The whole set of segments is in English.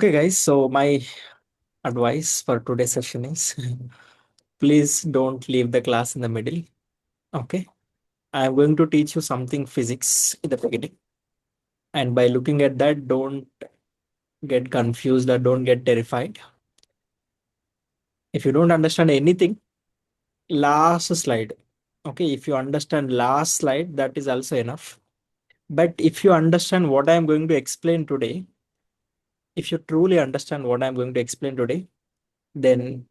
Okay, guys, so my advice for today's session is please don't leave the class in the middle. Okay, I'm going to teach you something physics in the beginning, and by looking at that, don't get confused or don't get terrified. If you don't understand anything, last slide. Okay, if you understand last slide, that is also enough. But if you understand what I'm going to explain today, if you truly understand what I'm going to explain today, then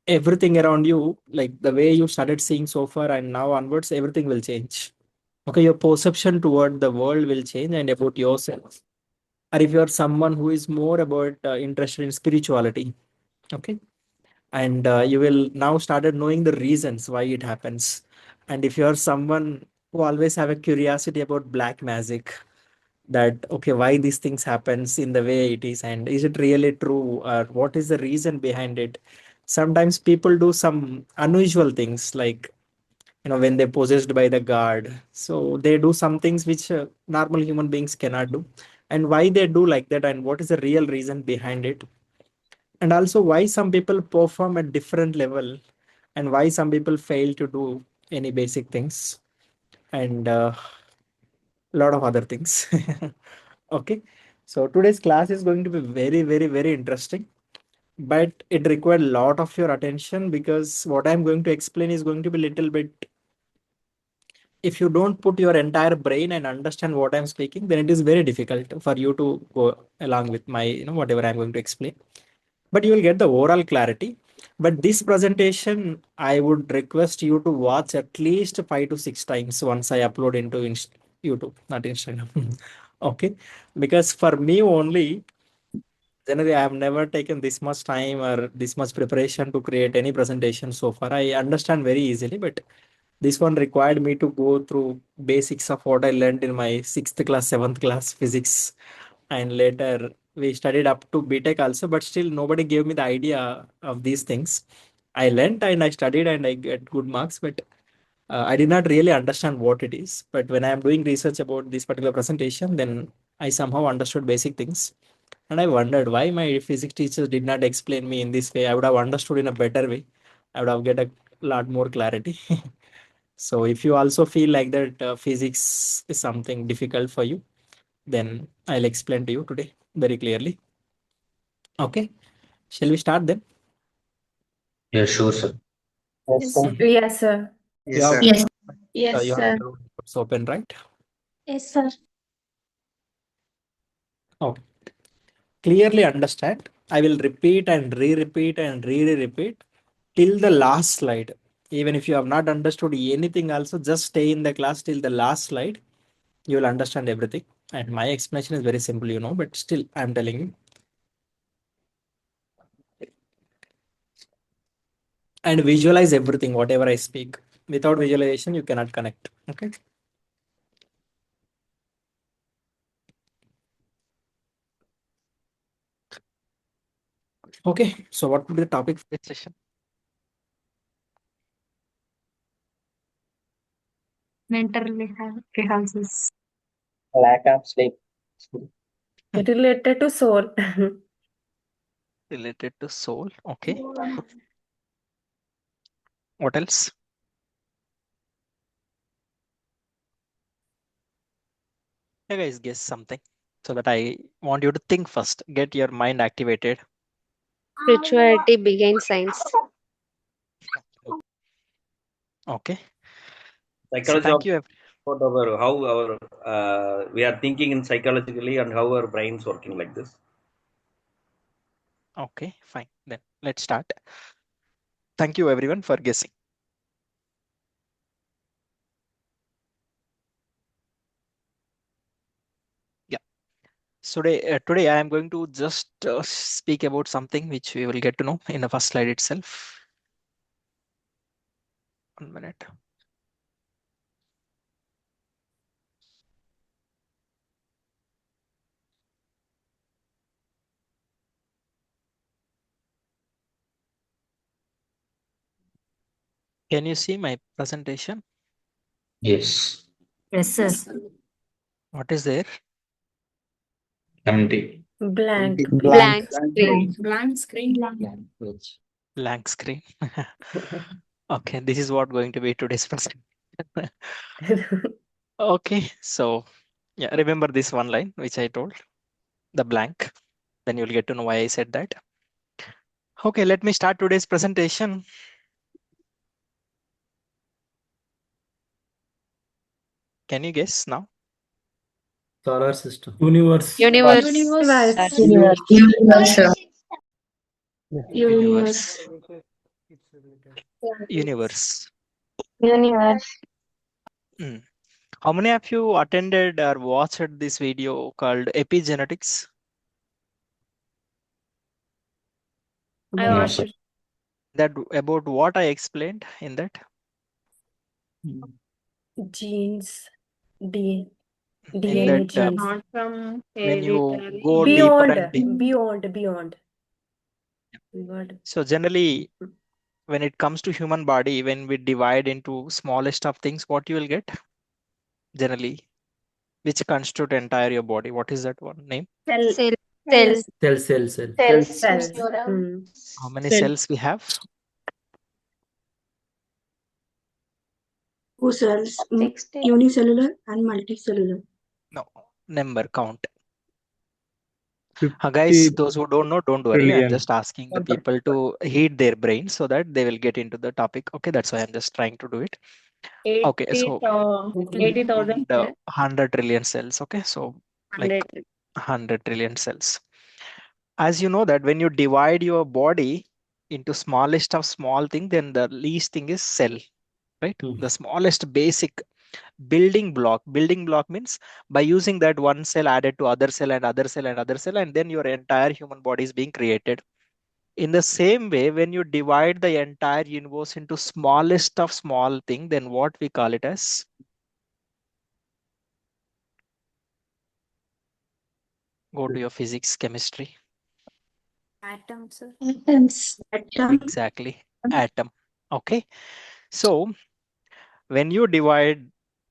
everything around you, like the way you started seeing so far and now onwards, everything will change. Okay, your perception toward the world will change and about yourself. Or if you're someone who is more about interested in spirituality, okay, and you will now started knowing the reasons why it happens. And if you're someone who always have a curiosity about black magic, that okay, why these things happens in the way it is, and is it really true, or what is the reason behind it? Sometimes people do some unusual things, like when they're possessed by the god, so they do some things which normal human beings cannot do, and why they do like that, and what is the real reason behind it, and also why some people perform at different level, and why some people fail to do any basic things, and lot of other things. Okay, so today's class is going to be very, very, very interesting, but it required a lot of your attention, because what I'm going to explain is going to be little bit, if you don't put your entire brain and understand what I'm speaking, then it is very difficult for you to go along with my whatever I'm going to explain. But you will get the overall clarity. But this presentation, I would request you to watch at least 5 to 6 times once I upload into YouTube, not Instagram. Okay, because for me only, generally I have never taken this much time or this much preparation to create any presentation so far. I understand very easily, but this one required me to go through basics of what I learned in my sixth class, seventh class physics, and later we studied up to BTech also, but still nobody gave me the idea of these things. I learned and I studied and I get good marks, but I did not really understand what it is. But when I am doing research about this particular presentation, then I somehow understood basic things. And I wondered why my physics teachers did not explain me in this way. I would have understood in a better way. I would have get a lot more clarity. So if you also feel like that physics is something difficult for you, then I'll explain to you today very clearly. Okay, shall we start then? Yeah, sure, sir. Yes, Yes, sir. sir. Yes, sir. You Yes, have, sir. Yes. Yes, you have sir. your notes open, right? Yes, sir. Okay. Clearly understand. I will repeat and re-repeat and re-repeat till the last slide. Even if you have not understood anything, also just stay in the class till the last slide. You will understand everything. And my explanation is very simple, but still I'm telling you. And visualize everything, whatever I speak. Without visualization, you cannot connect. Okay. Okay. So what would be the topic for this session? Mental rehearsals. Lack of sleep. Related to soul. Related to soul. Okay. What else? You guys guess something, so that I want you to think first. Get your mind activated. Spirituality behind science. Okay. So Psychology of thank you. about our how our we are thinking in psychologically and how our brains working like this. Okay, fine. Then let's start. Thank you everyone for guessing. Yeah. So today I am going to just speak about something which we will get to know in the first slide itself. 1 minute. Can you see my presentation? Yes. Yes, sir. What is there? Empty. Blank. Blank screen. Blank screen. Blank page. Blank screen. Okay, this is what going to be today's presentation. Okay, so yeah, remember this one line which I told, the blank. Then you'll get to know why I said that. Okay, let me start today's presentation. Can you guess now? Solar system. Universe. Universe. Universe. Universe. Universe. Universe. Universe. Universe. Mm. How many of you attended or watched this video called Epigenetics? I No, watched sir. it. That about what I explained in that? Genes. D. In DNA that genes. Not from when you hereditary. go deeper and Beyond. deeper. Beyond. So generally, when it comes to human body, when we divide into smallest of things, what you will get? Generally, which constitute entire your body? What is that one name? Cell. Cell. Cells. Cells. How many Cell. cells we have? 2 cells, 16. unicellular and multicellular. No, number count. Guys, those who don't know, don't worry. I'm just asking the people to heat their brains so that they will get into the topic. Okay, that's why I'm just trying to do it. Okay, so 80,000. 100 trillion cells. Okay, so like 100 trillion cells. As you know that when you divide your body into smallest of small thing, then the least thing is cell, right? The smallest basic building block. Building block means by using that one cell added to other cell and other cell and other cell, and then your entire human body is being created. In the same way, when you divide the entire universe into smallest of small thing, then what we call it as? Go to your physics, chemistry. Atoms. Atom, Exactly, atom. Okay, so when you divide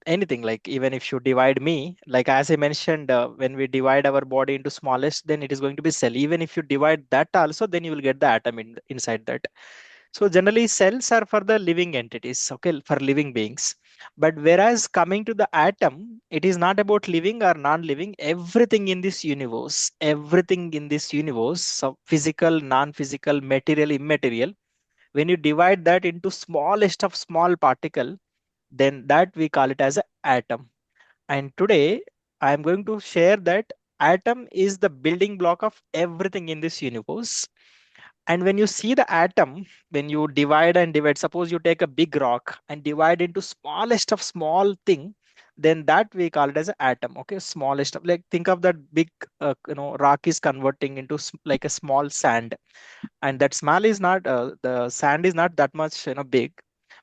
anything, like even if you divide me, like as I mentioned, when we divide our body into smallest, then it is going to be cell. Even if you divide that also, then you will get the atom inside that. So generally cells are for the living entities, okay, for living beings. But whereas coming to the atom, it is not about living or non-living. Everything in this universe, everything in this universe, so physical, non-physical, material, immaterial, when you divide that into smallest of small particle, then that we call it as an atom. And today I am going to share that atom is the building block of everything in this universe. And when you see the atom, when you divide and divide, suppose you take a big rock and divide into smallest of small thing, then that we call it as an atom. Okay, smallest of, like think of that big rock is converting into like a small sand, and that small is not the sand is not that much big,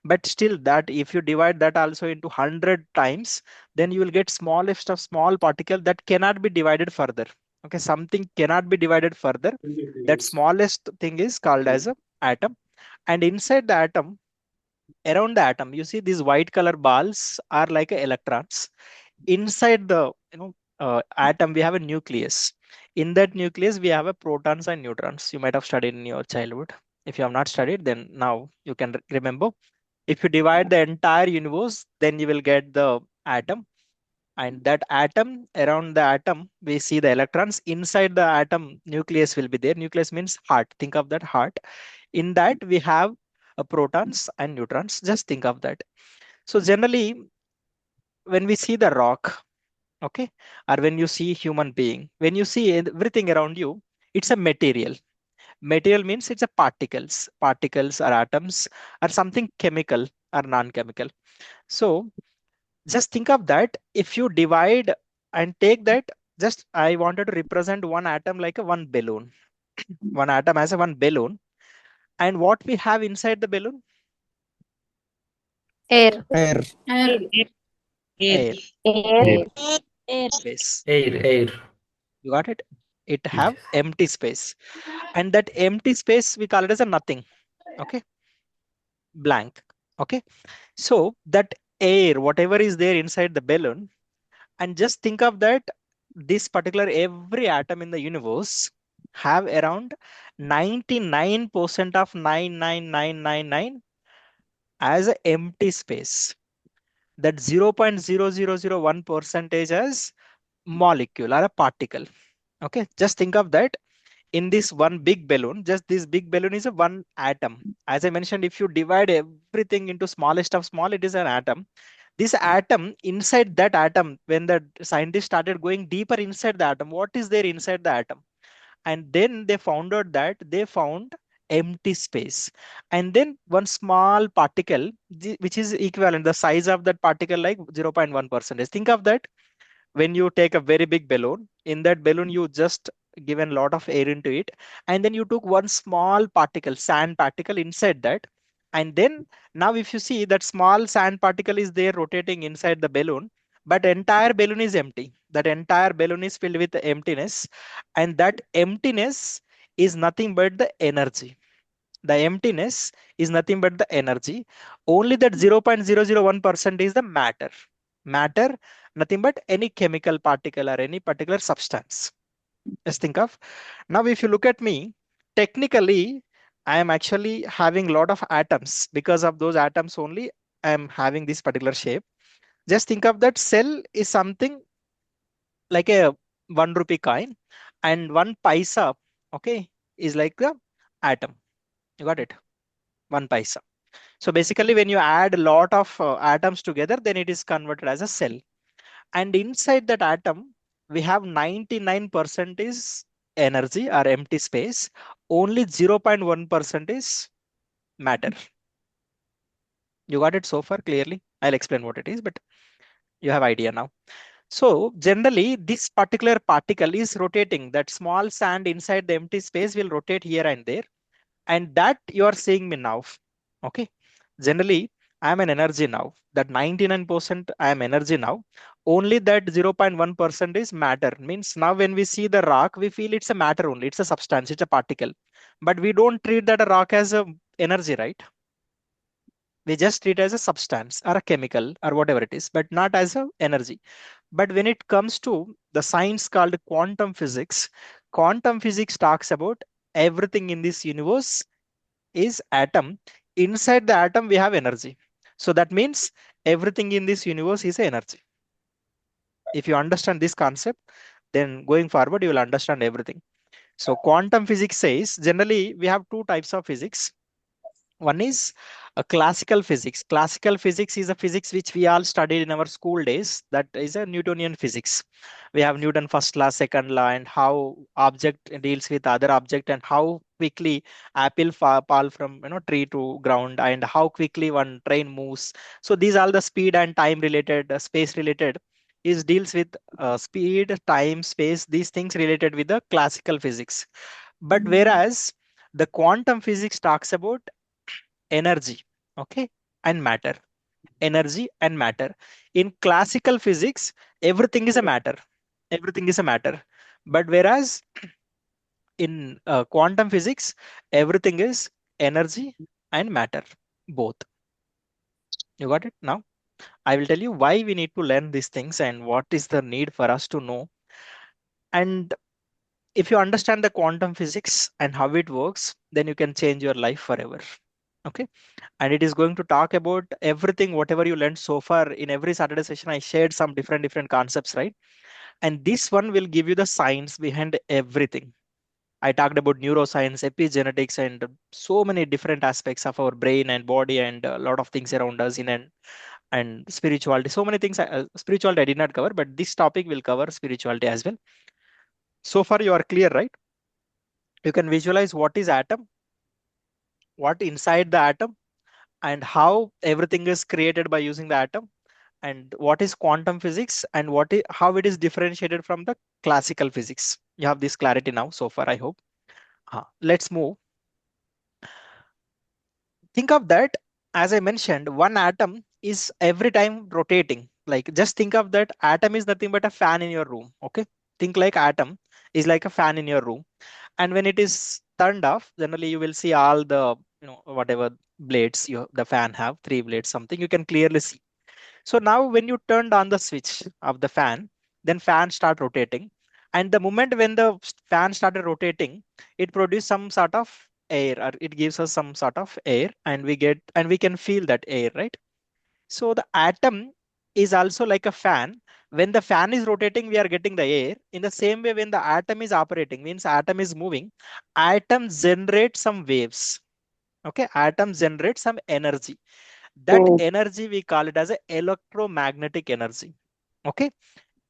but still that if you divide that also into 100 times, then you will get smallest of small particle that cannot be divided further. Okay, something cannot be divided further, that smallest thing is called as a atom. And inside the atom, around the atom, you see these white color balls are like electrons. Inside the atom we have a nucleus. In that nucleus we have a protons and neutrons. You might have studied in your childhood. If you have not studied, then now you can remember. If you divide the entire universe, then you will get the atom. And that atom, around the atom we see the electrons. Inside the atom nucleus will be there. Nucleus means heart. Think of that heart. In that we have protons and neutrons. Just think of that. So generally when we see the rock, okay, or when you see human being, when you see everything around you, it's a material. Material means it's a particles or atoms or something chemical or non-chemical. So just think of that. If you divide and take that, just I wanted to represent one atom like a one balloon. One atom as a one balloon. And what we have inside the balloon? Air. Air. Air. Air. Space. Air. You got it? It have Yes. empty space. And that empty space we call it as a nothing. Okay, blank. Okay, so that air, whatever is there inside the balloon, and just think of that this particular every atom in the universe have around 99% of 99999 as an empty space. That 0.0001 percentage as molecule or a particle. Okay, just think of that. In this one big balloon, just this big balloon is a one atom. As I mentioned, if you divide everything into smallest of small, it is an atom. This atom, inside that atom, when the scientists started going deeper inside the atom, what is there inside the atom? And then they found out that they found empty space. And then one small particle, which is equivalent, the size of that particle like 0.1 percentage. Think of that. When you take a very big balloon, in that balloon you just given a lot of air into it, and then you took one small particle, sand particle inside that, and then now if you see that small sand particle is there rotating inside the balloon, but entire balloon is empty. That entire balloon is filled with emptiness, and that emptiness is nothing but the energy. The emptiness is nothing but the energy. Only that 0.001% is the matter. Matter, nothing but any chemical particle or any particular substance. Just think of. Now, if you look at me, technically, I am actually having a lot of atoms. Because of those atoms only, I am having this particular shape. Just think of that cell is something like a 1 rupee coin, and 1 paisa, okay, is like the atom. You got it? 1 paisa. So basically, when you add a lot of atoms together, then it is converted as a cell. And inside that atom, we have 99% is energy or empty space. Only 0.1% is matter. You got it so far clearly? I'll explain what it is, but you have idea now. So generally, this particular particle is rotating. That small sand inside the empty space will rotate here and there. And that you are seeing me now. Okay. Generally, I am an energy now. That 99% I am energy now. Only that 0.1% is matter. Means now when we see the rock, we feel it's a matter only. It's a substance, it's a particle. But we don't treat that a rock as a energy, right? We just treat it as a substance or a chemical or whatever it is, but not as a energy. But when it comes to the science called quantum physics talks about everything in this universe is atom. Inside the atom, we have energy. So that means everything in this universe is energy. If you understand this concept, then going forward, you will understand everything. So quantum physics says generally we have two types of physics. One is a classical physics. Classical physics is a physics which we all studied in our school days. That is a Newtonian physics. We have Newton first law, second law, and how object deals with other object, and how quickly apple fall from tree to ground, and how quickly one train moves. So these are the speed and time related, space related. Is deals with speed, time, space. These things related with the classical physics. But whereas the quantum physics talks about energy, okay, and matter. Energy and matter. In classical physics, everything is a matter. Everything is a matter. But whereas in quantum physics, everything is energy and matter, both. You got it now? I will tell you why we need to learn these things and what is the need for us to know. And if you understand the quantum physics and how it works, then you can change your life forever. Okay. And it is going to talk about everything, whatever you learned so far. In every Saturday session, I shared some different concepts, right? And this one will give you the science behind everything. I talked about neuroscience, epigenetics, and so many different aspects of our brain and body, and a lot of things around us in and spirituality. So many things. Spirituality I did not cover, but this topic will cover spirituality as well. So far, you are clear, right? You can visualize what is atom, what inside the atom, and how everything is created by using the atom, and what is quantum physics, and how it is differentiated from the classical physics. You have this clarity now so far, I hope. Let's move. Think of that. As I mentioned, one atom is every time rotating. Like just think of that atom is nothing but a fan in your room. Okay. Think like atom is like a fan in your room. And when it is turned off, generally you will see all the, whatever blades the fan have, 3 blades, something you can clearly see. So now when you turned on the switch of the fan, then fan start rotating. And the moment when the fan started rotating, it produced some sort of air, or it gives us some sort of air, and we can feel that air, right? So the atom is also like a fan. When the fan is rotating, we are getting the air. In the same way, when the atom is operating, means atom is moving, atom generates some waves. Okay, atoms generate some energy. That energy we call it as a electromagnetic energy. Okay,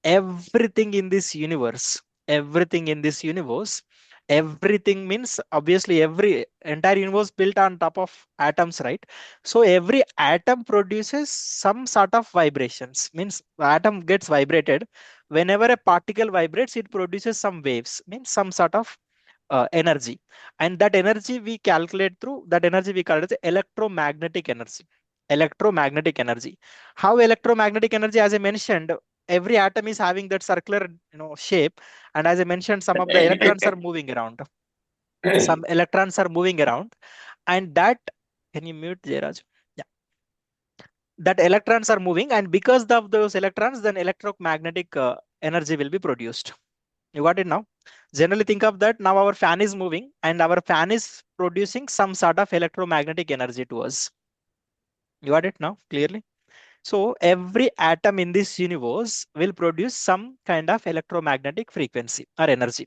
everything in this universe, everything in this universe, everything means obviously every entire universe built on top of atoms, right? So every atom produces some sort of vibrations, means the atom gets vibrated. Whenever a particle vibrates, it produces some waves, means some sort of energy. And that energy we calculate through, that energy we call it as electromagnetic energy. Electromagnetic energy. How electromagnetic energy, as I mentioned, every atom is having that circular shape, and as I mentioned, some of the electrons are moving around. Some electrons are moving around, and that, can you mute Jairaj? Yeah, that electrons are moving, and because of those electrons, then electromagnetic energy will be produced. You got it now? Generally think of that, now our fan is moving and our fan is producing some sort of electromagnetic energy to us. You got it now clearly? So every atom in this universe will produce some kind of electromagnetic frequency or energy,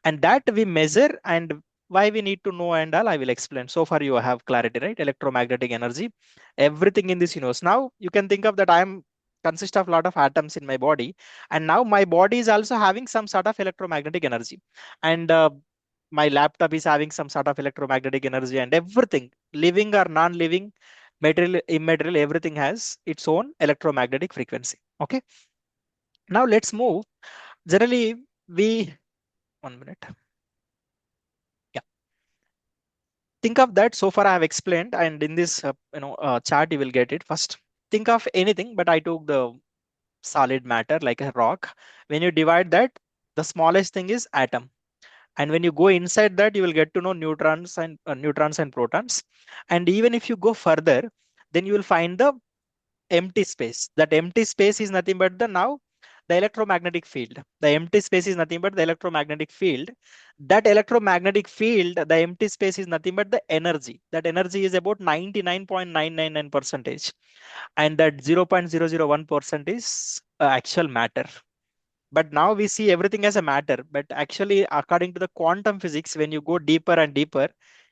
and that we measure. And why we need to know and all, I will explain. So far you have clarity, right? Electromagnetic energy, everything in this universe. Now you can think of that I am consist of a lot of atoms in my body, and now my body is also having some sort of electromagnetic energy, and my laptop is having some sort of electromagnetic energy, and everything, living or non-living, material, immaterial, everything has its own electromagnetic frequency. Okay, now let's move. Generally we, 1 minute. Yeah, think of that. So far I have explained, and in this chart you will get it. First, think of anything, but I took the solid matter like a rock. When you divide that, the smallest thing is atom, and when you go inside that, you will get to know neutrons and protons. And even if you go further, then you will find the empty space. That empty space is nothing but the, now, the electromagnetic field. The empty space is nothing but the electromagnetic field. That electromagnetic field, the empty space is nothing but the energy. That energy is about 99.999 percentage, and that 0.001% is actual matter. But now we see everything as a matter, but actually according to the quantum physics, when you go deeper and deeper,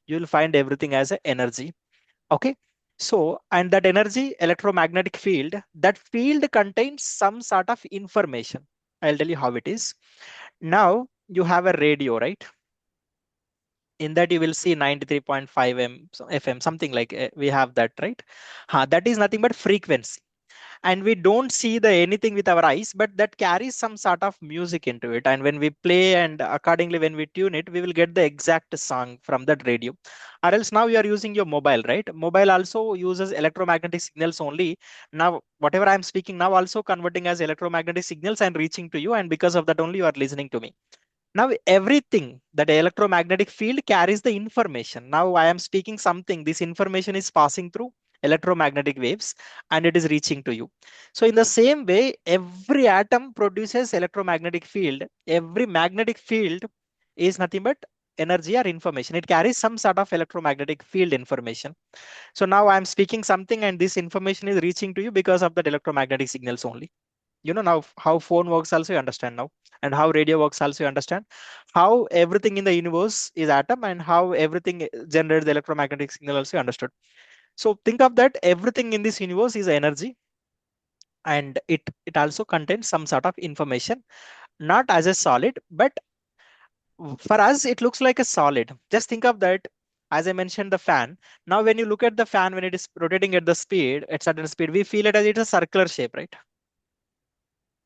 you will find everything as a energy. Okay, so, and that energy, electromagnetic field, that field contains some sort of information. I'll tell you how it is. Now you have a radio, right? In that you will see 93.5 FM, something like, we have that, right? That is nothing but frequency, and we don't see the anything with our eyes, but that carries some sort of music into it. And when we play, and accordingly when we tune it, we will get the exact song from that radio. Or else now you are using your mobile, right? Mobile also uses electromagnetic signals only. Now whatever I am speaking now also converting as electromagnetic signals and reaching to you, and because of that only you are listening to me. Now everything, that electromagnetic field carries the information. Now I am speaking something, this information is passing through electromagnetic waves, and it is reaching to you. So in the same way, every atom produces electromagnetic field. Every magnetic field is nothing but energy or information. It carries some sort of electromagnetic field information. So now I am speaking something, and this information is reaching to you because of that electromagnetic signals only. You know, now how phone works also you understand now, and how radio works also you understand, how everything in the universe is atom, and how everything generates the electromagnetic signal also you understood. So think of that, everything in this universe is energy, and it also contains some sort of information, not as a solid, but for us it looks like a solid. Just think of that, as I mentioned, the fan. Now when you look at the fan, when it is rotating at the speed, at certain speed, we feel it as it's a circular shape, right?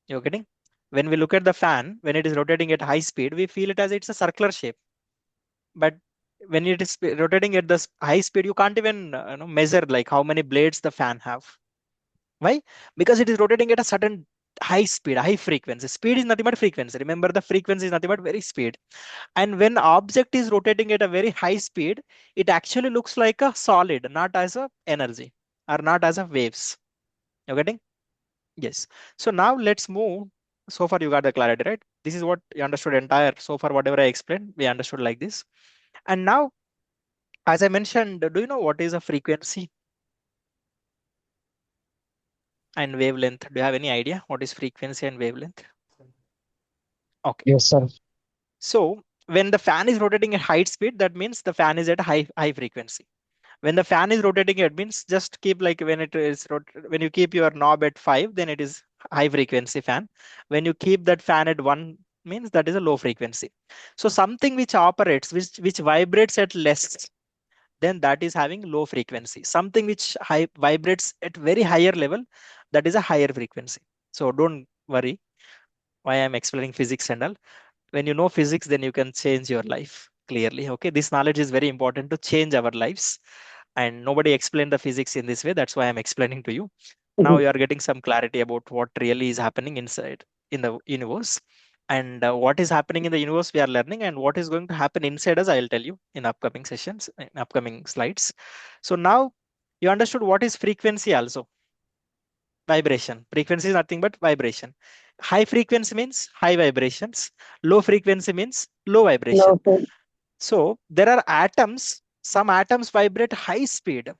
You're getting? When we look at the fan, when it is rotating at high speed, we feel it as it's a circular shape. But when it is rotating at the high speed, you can't even measure like how many blades the fan have. Why? Because it is rotating at a certain high speed, high frequency. Speed is nothing but frequency. Remember, the frequency is nothing but very speed. And when object is rotating at a very high speed, it actually looks like a solid, not as a energy or not as a waves. You're getting? Yes. So now let's move So far you got the clarity, right? This is what you understood entire. So far, whatever I explained, we understood like this. And now, as I mentioned, do you know what is a frequency and wavelength? Do you have any idea what is frequency and wavelength? Okay. Yes, sir. So when the fan is rotating at high speed, that means the fan is at high frequency. When the fan is rotating, it means just keep like when it is when you keep your knob at 5, then it is high frequency fan. When you keep that fan at 1, means that is a low frequency. So something which operates, which vibrates at less, then that is having low frequency. Something which vibrates at very higher level, that is a higher frequency. So don't worry why I'm explaining physics and all. When you know physics, then you can change your life clearly. Okay, this knowledge is very important to change our lives, and nobody explained the physics in this way. That's why I'm explaining to you. Now you are getting some clarity about what really is happening inside in the universe, and what is happening in the universe we are learning, and what is going to happen inside us I'll tell you in upcoming sessions, in upcoming slides. So now you understood what is frequency also. Vibration. Frequency is nothing but vibration. High frequency means high vibrations. Low frequency means low vibration. So there are atoms. Some atoms vibrate high speed.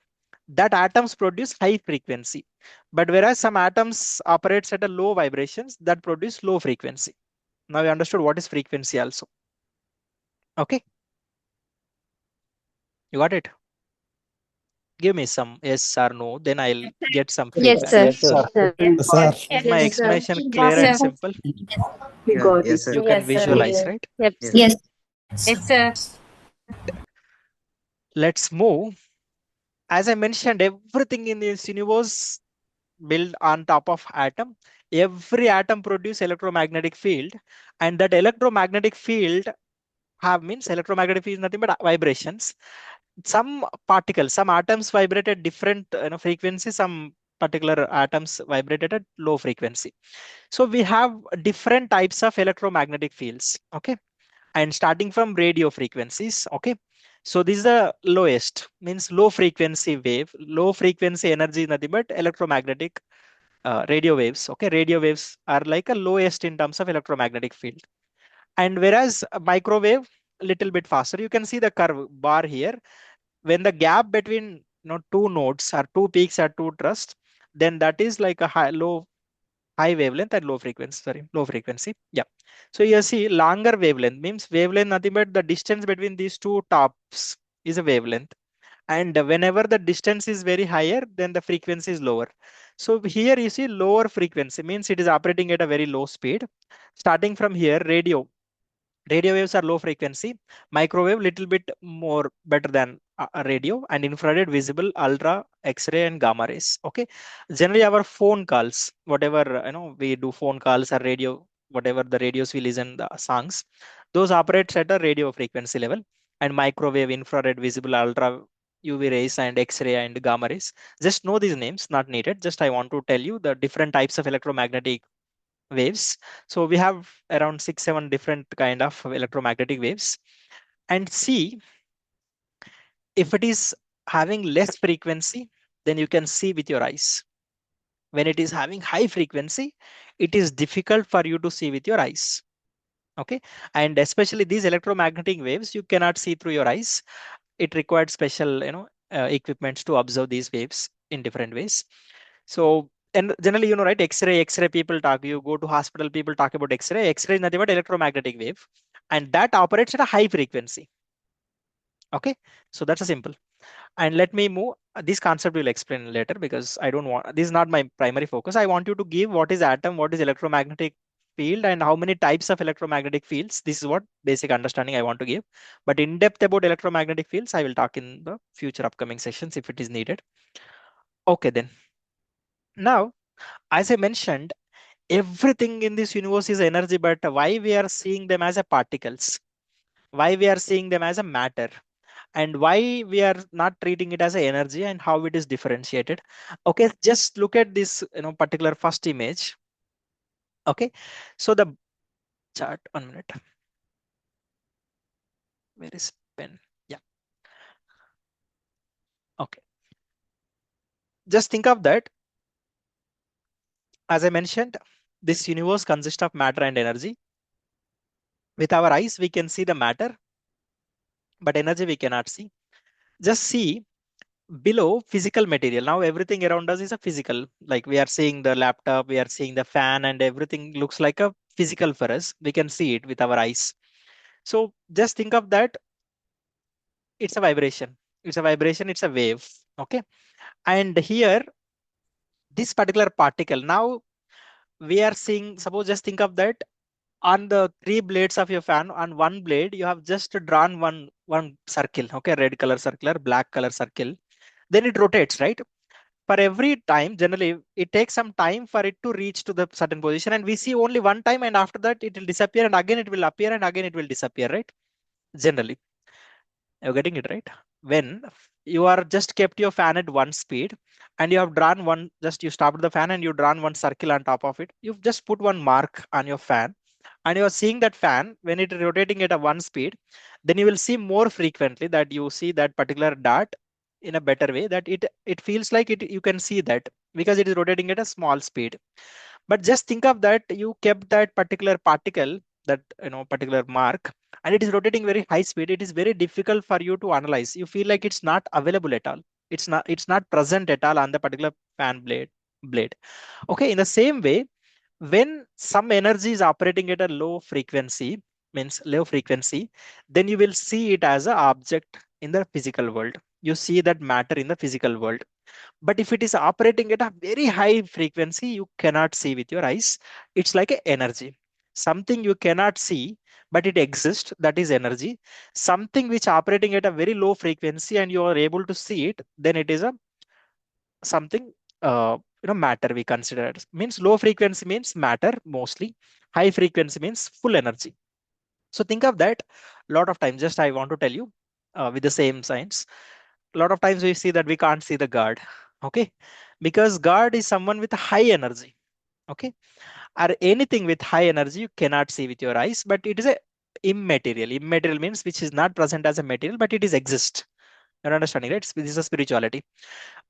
That atoms produce high frequency. But whereas some atoms operates at a low vibrations that produce low frequency. Now we understood what is frequency also. Okay. You got it? Give me some yes or no. Then I'll get some Yes, feedback. sir. Yes, sir. Yes, Sir. Is my yes, sir. explanation clear Yes, and sir. simple? We got it. You can Yes, sir. visualize, right? Yep. Yes. Yes, sir. Let's move. As I mentioned, everything in this universe built on top of atom. Every atom produce electromagnetic field, and that electromagnetic field have means electromagnetic field is nothing but vibrations. Some particles, some atoms vibrate at different frequency. Some particular atoms vibrate at low frequency. So we have different types of electromagnetic fields. Okay, and starting from radio frequencies. Okay, so this is the lowest, means low frequency wave. Low frequency energy is nothing but electromagnetic radio waves. Okay, radio waves are like a lowest in terms of electromagnetic field. And whereas a microwave little bit faster, you can see the curve bar here. When the gap between two nodes or two peaks are too trust, then that is like a high wavelength and low frequency. Sorry, low frequency. Yeah. So you see longer wavelength means wavelength nothing but the distance between these two tops is a wavelength. And whenever the distance is very higher, then the frequency is lower. So here you see lower frequency means it is operating at a very low speed. Starting from here, radio waves are low frequency, microwave little bit more better than radio, and infrared, visible, ultra, x-ray, and gamma rays. Okay, generally our phone calls, whatever we do phone calls or radio, whatever the radios we listen the songs, those operates at a radio frequency level. And microwave, infrared, visible, ultra, UV rays, and x-ray, and gamma rays, just know these names, not needed, just I want to tell you the different types of electromagnetic waves. So we have around 6 7 different kind of electromagnetic waves. And see, if it is having less frequency, then you can see with your eyes. When it is having high frequency, it is difficult for you to see with your eyes. Okay, and especially these electromagnetic waves you cannot see through your eyes. It required special equipments to observe these waves in different ways. So, and generally, right, X-ray people talk, you go to hospital, people talk about X-ray. X-ray is nothing but electromagnetic wave, and that operates at a high frequency. Okay, so that's a simple. And let me move. This concept will explain later because I don't want, this is not my primary focus. I want you to give what is atom, what is electromagnetic field, and how many types of electromagnetic fields. This is what basic understanding I want to give. But in depth about electromagnetic fields, I will talk in the future upcoming sessions if it is needed. Okay, then. Now, as I mentioned, everything in this universe is energy, but why we are seeing them as a particles? Why we are seeing them as a matter? And why we are not treating it as a energy, and how it is differentiated? Okay, just look at this particular first image. Okay, so the chart, 1 minute, where is pen? Yeah, okay, just think of that. As I mentioned, this universe consists of matter and energy. With our eyes, we can see the matter, but energy we cannot see. Just see below physical material. Now everything around us is a physical. Like we are seeing the laptop, we are seeing the fan, and everything looks like a physical for us. We can see it with our eyes. So just think of that. It's a vibration. It's a vibration. It's a wave. Okay. And here, this particular particle. Now we are seeing. Suppose just think of that. On the three blades of your fan, on one blade you have just drawn one circle, okay, red color circle or black color circle, then it rotates, right? For every time, generally it takes some time for it to reach to the certain position, and we see only one time, and after that it will disappear, and again it will appear, and again it will disappear, right? Generally, you're getting it right. When you are just kept your fan at one speed, and you have drawn one, just you stopped the fan and you drawn one circle on top of it, you've just put one mark on your fan, and you are seeing that fan when it is rotating at a one speed, then you will see more frequently that you see that particular dot in a better way, that it feels like it, you can see that because it is rotating at a small speed. But just think of that, you kept that particular particle, that particular mark, and it is rotating very high speed. It is very difficult for you to analyze. You feel like it's not available at all. It's not present at all on the particular fan blade. Okay, in the same way, when some energy is operating at a low frequency, means low frequency, then you will see it as an object in the physical world. You see that matter in the physical world. But if it is operating at a very high frequency, you cannot see with your eyes. It's like a energy. Something you cannot see, but it exists, that is energy. Something which operating at a very low frequency and you are able to see it, then it is a something matter we consider. Means low frequency means matter mostly. High frequency means full energy. So think of that. A lot of times, just I want to tell you with the same science, a lot of times we see that we can't see the god, okay, because god is someone with a high energy, okay, or anything with high energy you cannot see with your eyes, but it is a immaterial means which is not present as a material, but it is exist. You're understanding, right? This is a spirituality.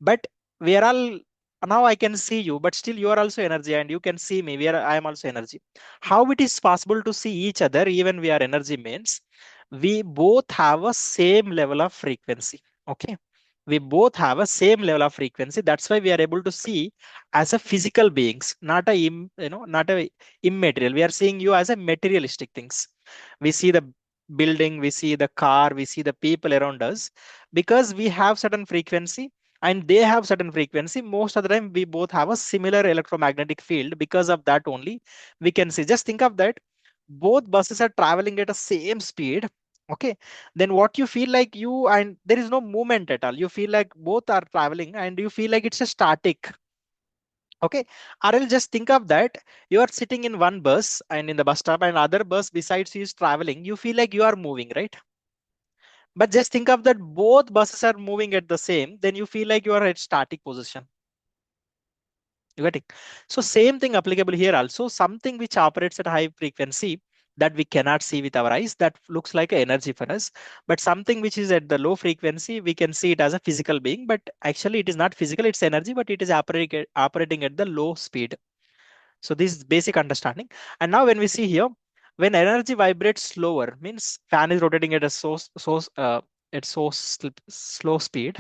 But we are all, now I can see you, but still you are also energy and you can see me. I am also energy. How it is possible to see each other even we are energy means we both have a same level of frequency. Okay, we both have a same level of frequency. That's why we are able to see as a physical beings, not a not a immaterial. We are seeing you as a materialistic things. We see the building, we see the car, we see the people around us, because we have certain frequency and they have certain frequency. Most of the time we both have a similar electromagnetic field. Because of that only we can see. Just think of that, both buses are traveling at a same speed, okay, then what you feel like, you and there is no movement at all, you feel like both are traveling and you feel like it's a static. Okay, or else just think of that, you are sitting in one bus and in the bus stop, and other bus besides you is traveling, you feel like you are moving, right? But just think of that, both buses are moving at the same, then you feel like you are at static position. You get it? So same thing applicable here also. Something which operates at high frequency that we cannot see with our eyes, that looks like energy for us. But something which is at the low frequency, we can see it as a physical being, but actually it is not physical, it's energy, but it is operating at the low speed. So this is basic understanding. And now when we see here, when energy vibrates slower, means fan is rotating at a slow speed,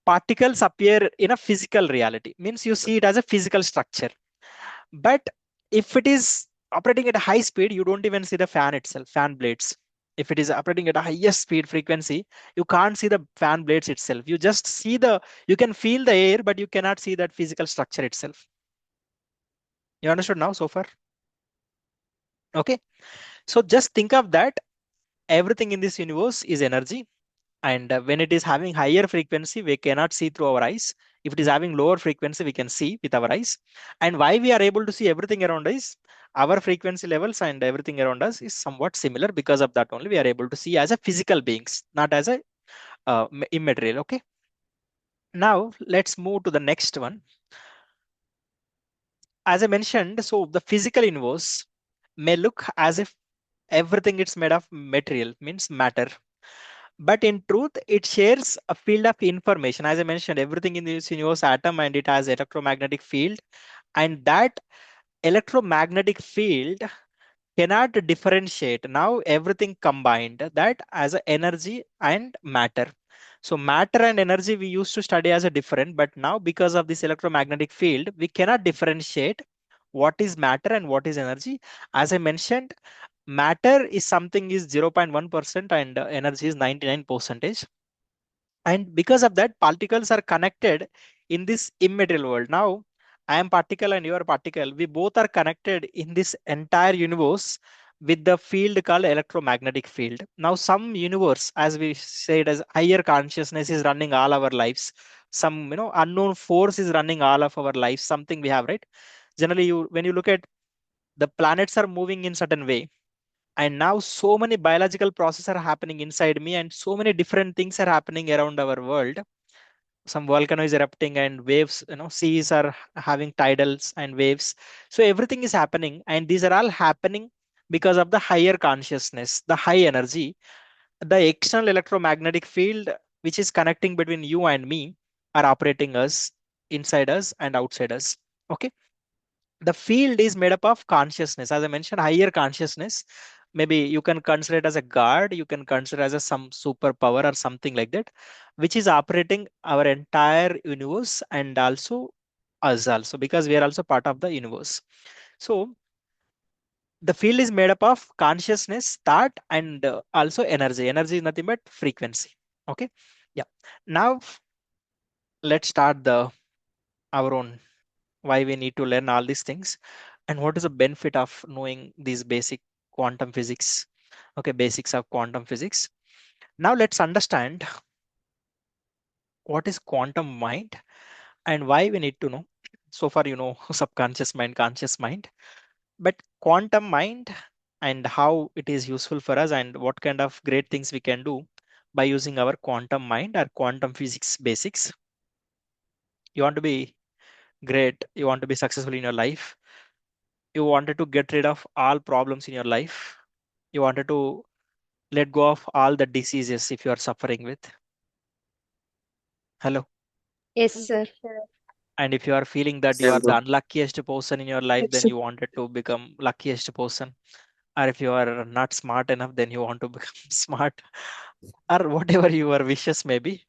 particles appear in a physical reality, means you see it as a physical structure. But if it is operating at a high speed, you don't even see the fan itself, fan blades. If it is operating at a highest speed frequency, you can't see the fan blades itself. You just see you can feel the air, but you cannot see that physical structure itself. You understood now so far? Okay. So just think of that. Everything in this universe is energy. And when it is having higher frequency, we cannot see through our eyes. If it is having lower frequency, we can see with our eyes. And why we are able to see everything around us, our frequency levels and everything around us is somewhat similar. Because of that only we are able to see as a physical beings, not as a immaterial. Okay. Now let's move to the next one. As I mentioned, so the physical universe may look as if everything is made of material, means matter. But in truth, it shares a field of information. As I mentioned, everything in this universe atom, and it has electromagnetic field, and that electromagnetic field cannot differentiate now everything combined that as a energy and matter. So matter and energy we used to study as a different, but now because of this electromagnetic field we cannot differentiate what is matter and what is energy. As I mentioned, matter is something is 0.1% and energy is 99 percentage, and because of that particles are connected in this immaterial world. Now I am particle and you are particle, we both are connected in this entire universe with the field called electromagnetic field. Now some universe, as we said, as higher consciousness is running all our lives, some unknown force is running all of our lives, something we have, right? Generally you when you look at the planets are moving in certain way, and now so many biological processes are happening inside me and so many different things are happening around our world. Some volcano is erupting and waves, seas are having tidals and waves. So everything is happening, and these are all happening because of the higher consciousness, the high energy. The external electromagnetic field which is connecting between you and me are operating us inside us and outside us. Okay, the field is made up of consciousness, as I mentioned, higher consciousness. Maybe you can consider it as a guard, you can consider as a some superpower or something like that, which is operating our entire universe and also us also, because we are also part of the universe. So the field is made up of consciousness, thought, and also energy. Energy is nothing but frequency. Okay, yeah. Now let's start the our own why we need to learn all these things and what is the benefit of knowing these basic quantum physics. Okay, basics of quantum physics. Now let's understand what is quantum mind and why we need to know. So far you know subconscious mind, conscious mind, but quantum mind and how it is useful for us and what kind of great things we can do by using our quantum mind or quantum physics basics. You want to be great, you want to be successful in your life, you wanted to get rid of all problems in your life, you wanted to let go of all the diseases if you are suffering with. Hello. Yes, sir. And if you are feeling that you Yes, are bro. the unluckiest person in your life, then you wanted to become luckiest person. Or if you are not smart enough, then you want to become smart, or whatever your wishes may be.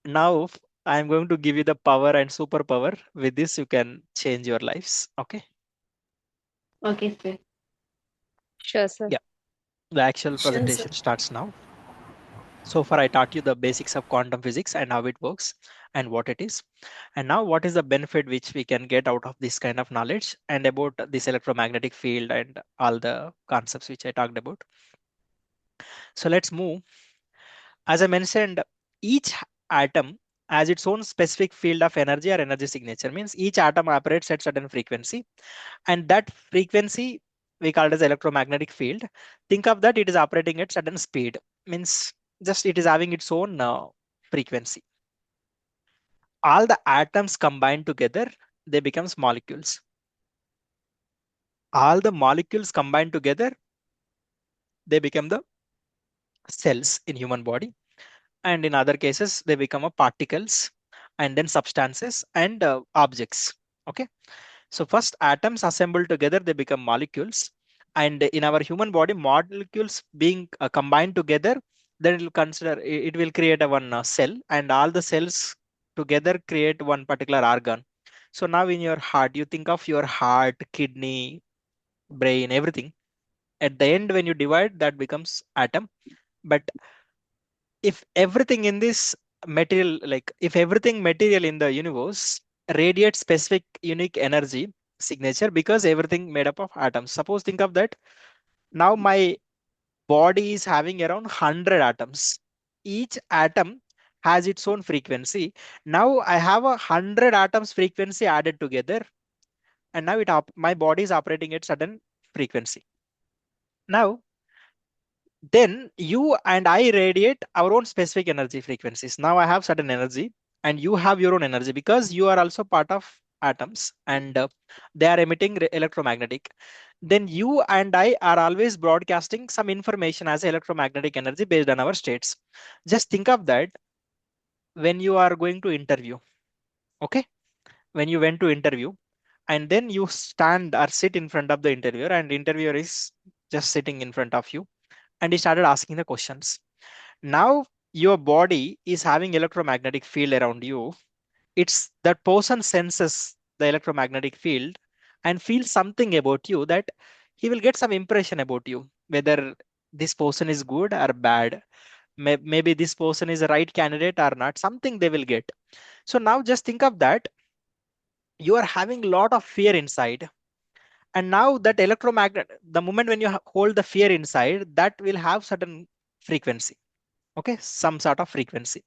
Now I'm going to give you the power and superpower. With this, you can change your lives. Okay. Okay, sir. Sure, sir. Yeah. The actual Sure, sir. presentation starts now. So far, I taught you the basics of quantum physics and how it works and what it is. And now, what is the benefit which we can get out of this kind of knowledge and about this electromagnetic field and all the concepts which I talked about. So let's move. As I mentioned, each atom has its own specific field of energy or energy signature. Means each atom operates at certain frequency, and that frequency we call it as electromagnetic field. Think of that it is operating at certain speed. Means just it is having its own frequency. All the atoms combined together, they becomes molecules. All the molecules combined together, they become the cells in human body, and in other cases they become a particles and then substances and objects. Okay, so first atoms assemble together, they become molecules, and in our human body molecules being combined together, then it will consider it will create a one cell, and all the cells together create one particular organ. So now in your heart, you think of your heart, kidney, brain, everything. At the end when you divide, that becomes atom. But if everything in this material, like if everything material in the universe radiates specific unique energy signature, because everything made up of atoms. Suppose think of that. Now my body is having around 100 atoms. Each atom has its own frequency. Now I have 100 atoms frequency added together, and now my body is operating at certain frequency. Now then you and I radiate our own specific energy frequencies. Now I have certain energy and you have your own energy, because you are also part of atoms, and they are emitting electromagnetic. Then you and I are always broadcasting some information as electromagnetic energy based on our states. Just think of that when you are going to interview. Okay, when you went to interview, and then you stand or sit in front of the interviewer, and the interviewer is just sitting in front of you, and he started asking the questions. Now your body is having electromagnetic field around you. It's that person senses the electromagnetic field and feels something about you, that he will get some impression about you, whether this person is good or bad. Maybe this person is a right candidate or not, something they will get. So now just think of that. You are having a lot of fear inside, and now that electromagnet, the moment when you hold the fear inside, that will have certain frequency. Okay, some sort of frequency.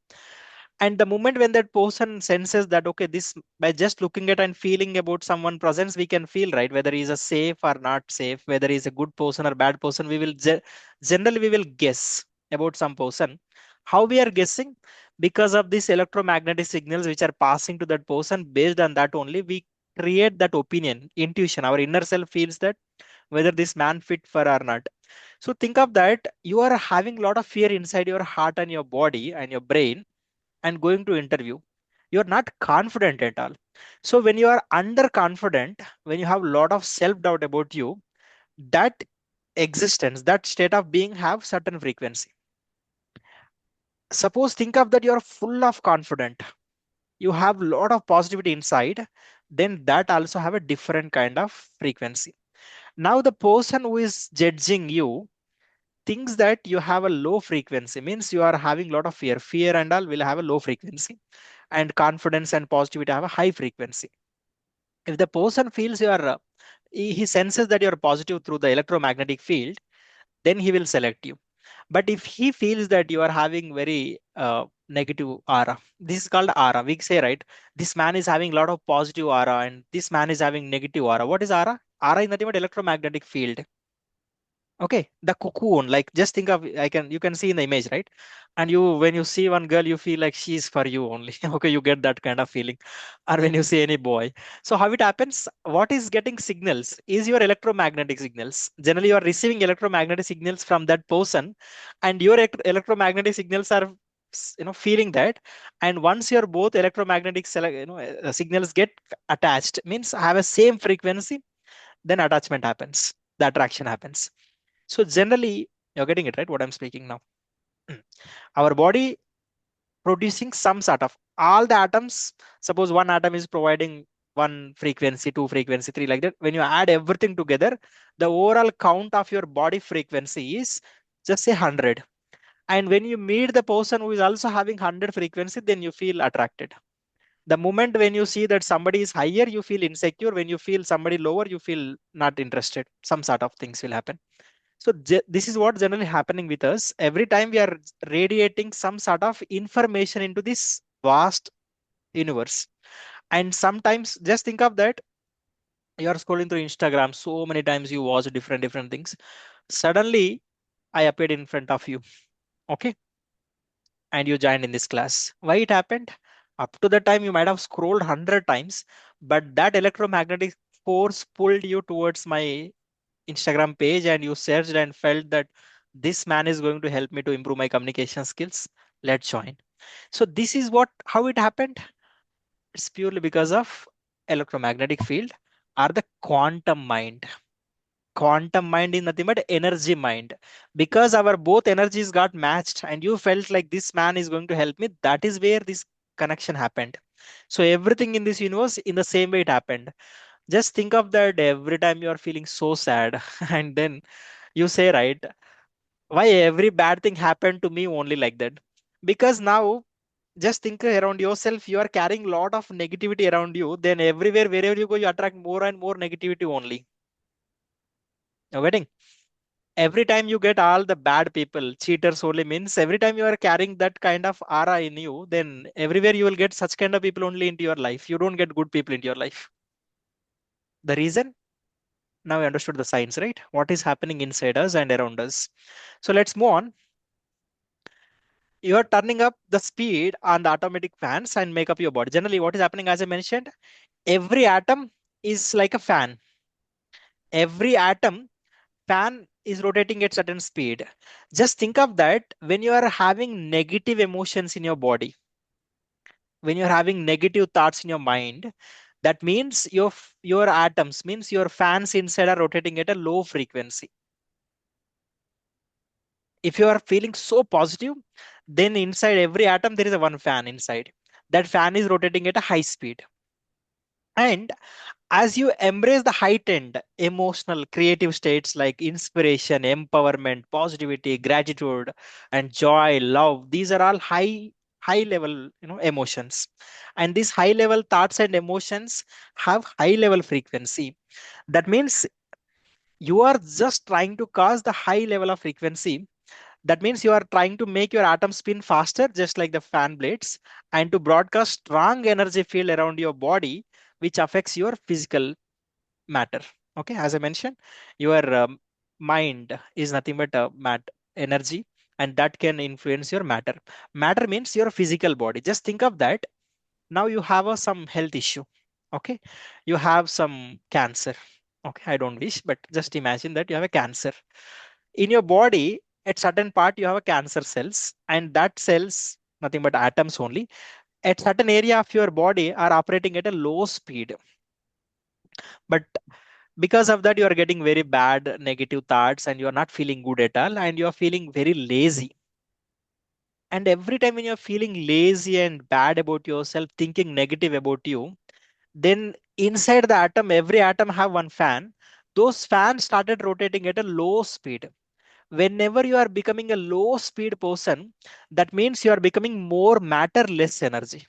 And the moment when that person senses that, okay, this, by just looking at and feeling about someone presence, we can feel, right, whether he's a safe or not safe, whether he's a good person or bad person. We will generally we will guess about some person. How we are guessing? Because of these electromagnetic signals which are passing to that person. Based on that only we create that opinion, intuition. Our inner self feels that whether this man fit for or not. So think of that. You are having a lot of fear inside your heart and your body and your brain, and going to interview, you're not confident at all. So when you are underconfident, when you have a lot of self doubt about you, that existence, that state of being have certain frequency. Suppose think of that you're full of confident, you have a lot of positivity inside, then that also have a different kind of frequency. Now the person who is judging you thinks that you have a low frequency, means you are having a lot of fear and all will have a low frequency, and confidence and positivity have a high frequency. If the person feels you are he senses that you are positive through the electromagnetic field, then he will select you. But if he feels that you are having very negative aura, this is called aura, we say, right, this man is having a lot of positive aura and this man is having negative aura. What is aura? Aura is nothing but electromagnetic field. Okay, the cocoon, like just think of, you can see in the image, right? And you, when you see one girl, you feel like she's for you only. Okay, you get that kind of feeling. Or when you see any boy. So how it happens? What is getting signals is your electromagnetic signals. Generally, you are receiving electromagnetic signals from that person, and your electromagnetic signals are feeling that. And once your both electromagnetic signals get attached, means have a same frequency, then attachment happens, the attraction happens. So generally, you're getting it, right? What I'm speaking now. Our body producing some sort of, all the atoms. Suppose one atom is providing one frequency, two frequency, three, like that. When you add everything together, the overall count of your body frequency is just say 100. And when you meet the person who is also having 100 frequency, then you feel attracted. The moment when you see that somebody is higher, you feel insecure. When you feel somebody lower, you feel not interested. Some sort of things will happen. So this is what generally happening with us. Every time we are radiating some sort of information into this vast universe. And sometimes just think of that. You are scrolling through Instagram so many times, you watch different things. Suddenly I appeared in front of you. Okay. And you joined in this class. Why it happened? Up to the time you might have scrolled 100 times, but that electromagnetic force pulled you towards my Instagram page, and you searched and felt that this man is going to help me to improve my communication skills. Let's join. So this is what, how it happened. It's purely because of electromagnetic field or the quantum mind. Quantum mind is nothing but energy mind. Because our both energies got matched and you felt like this man is going to help me, that is where this connection happened. So everything in this universe in the same way it happened. Just think of that. Every time you are feeling so sad and then you say, right, why every bad thing happened to me only like that? Because now just think around yourself, you are carrying a lot of negativity around you, then everywhere wherever you go you attract more and more negativity only. You're getting? Every time you get all the bad people, cheaters only, means every time you are carrying that kind of aura in you, then everywhere you will get such kind of people only into your life. You don't get good people into your life. The reason? Now we understood the science, right? What is happening inside us and around us. So let's move on. You are turning up the speed on the automatic fans and make up your body. Generally, what is happening, as I mentioned, every atom is like a fan. Every atom fan is rotating at certain speed. Just think of that. When you are having negative emotions in your body, when you're having negative thoughts in your mind, That means your atoms, means your fans inside are rotating at a low frequency. If you are feeling so positive, then inside every atom there is a one fan inside. That fan is rotating at a high speed. And as you embrace the heightened emotional creative states like inspiration, empowerment, positivity, gratitude, and joy, love, these are all high level emotions. And these high level thoughts and emotions have high level frequency. That means you are just trying to cause the high level of frequency. That means you are trying to make your atom spin faster, just like the fan blades, and to broadcast strong energy field around your body, which affects your physical matter. Okay, as I mentioned, your mind is nothing but energy, and that can influence your matter. Matter means your physical body. Just think of that. Now you have some health issue. Okay, you have some cancer. Okay, I don't wish, but just imagine that you have a cancer in your body. At certain part you have a cancer cells, and that cells nothing but atoms only. At certain area of your body are operating at a low speed, but because of that you are getting very bad negative thoughts, and you are not feeling good at all, and you are feeling very lazy. And every time when you're feeling lazy and bad about yourself, thinking negative about you, then inside the atom, every atom have one fan. Those fans started rotating at a low speed. Whenever you are becoming a low speed person, that means you are becoming more matter, less energy.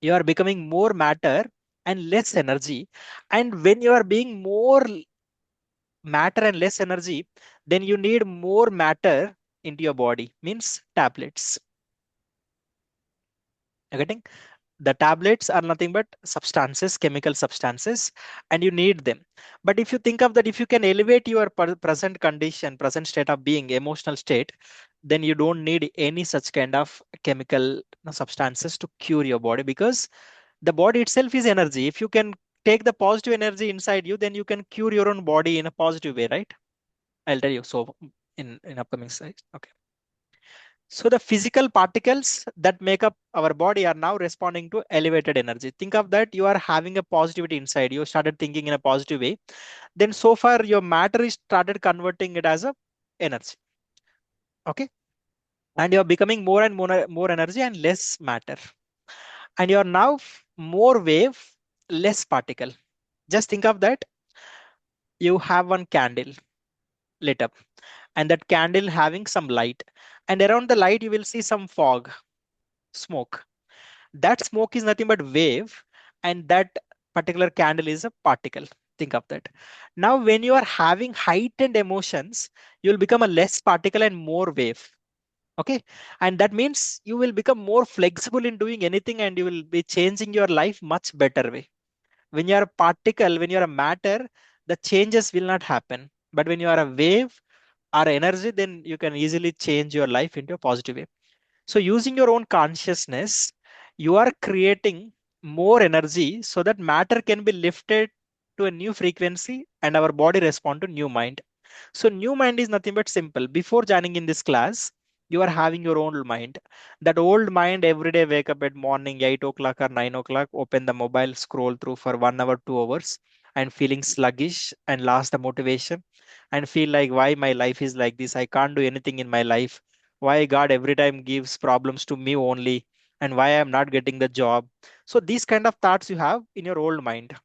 You are becoming more matter and less energy. And when you are being more matter and less energy, then you need more matter into your body, means tablets. You getting? The tablets are nothing but substances, chemical substances, and you need them. But if you think of that, if you can elevate your present condition, present state of being, emotional state, then you don't need any such kind of chemical substances to cure your body, because the body itself is energy. If you can take the positive energy inside you, then you can cure your own body in a positive way, right? I'll tell you so in upcoming slides. Okay. So the physical particles that make up our body are now responding to elevated energy. Think of that you are having a positivity inside. You started thinking in a positive way. Then so far your matter is started converting it as a energy. Okay. And you're becoming more and more energy and less matter. And you're now more wave, less particle. Just think of that. You have one candle lit up, and that candle having some light. And around the light, you will see some fog, smoke. That smoke is nothing but wave, and that particular candle is a particle. Think of that. Now when you are having heightened emotions, you will become a less particle and more wave. Okay, and that means you will become more flexible in doing anything, and you will be changing your life much better way. When you are a particle, when you are a matter, the changes will not happen. But when you are a wave or energy, then you can easily change your life into a positive way. So using your own consciousness, you are creating more energy so that matter can be lifted to a new frequency, and our body respond to new mind. So new mind is nothing but simple. Before joining in this class, you are having your own mind. That old mind every day wake up at morning 8 o'clock or 9 o'clock, open the mobile, scroll through for 1 hour, 2 hours, and feeling sluggish and lost the motivation, and feel like why my life is like this. I can't do anything in my life. Why God every time gives problems to me only, and why I'm not getting the job. So these kind of thoughts you have in your old mind.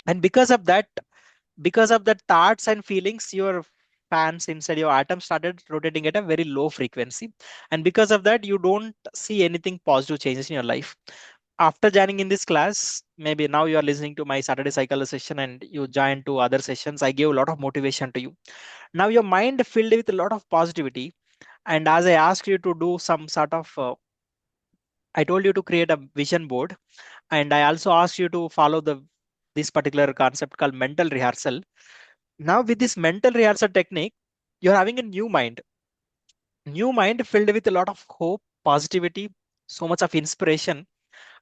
And because of the thoughts and feelings, your fans inside your atom started rotating at a very low frequency, and because of that you don't see anything positive changes in your life. After joining in this class, maybe now you are listening to my Saturday cycle session and you join to other sessions, I gave a lot of motivation to you. Now your mind filled with a lot of positivity, and as I asked you to do some sort of I told you to create a vision board, and I also asked you to follow the this particular concept called mental rehearsal. Now, with this mental rehearsal technique, you're having a new mind filled with a lot of hope, positivity, so much of inspiration.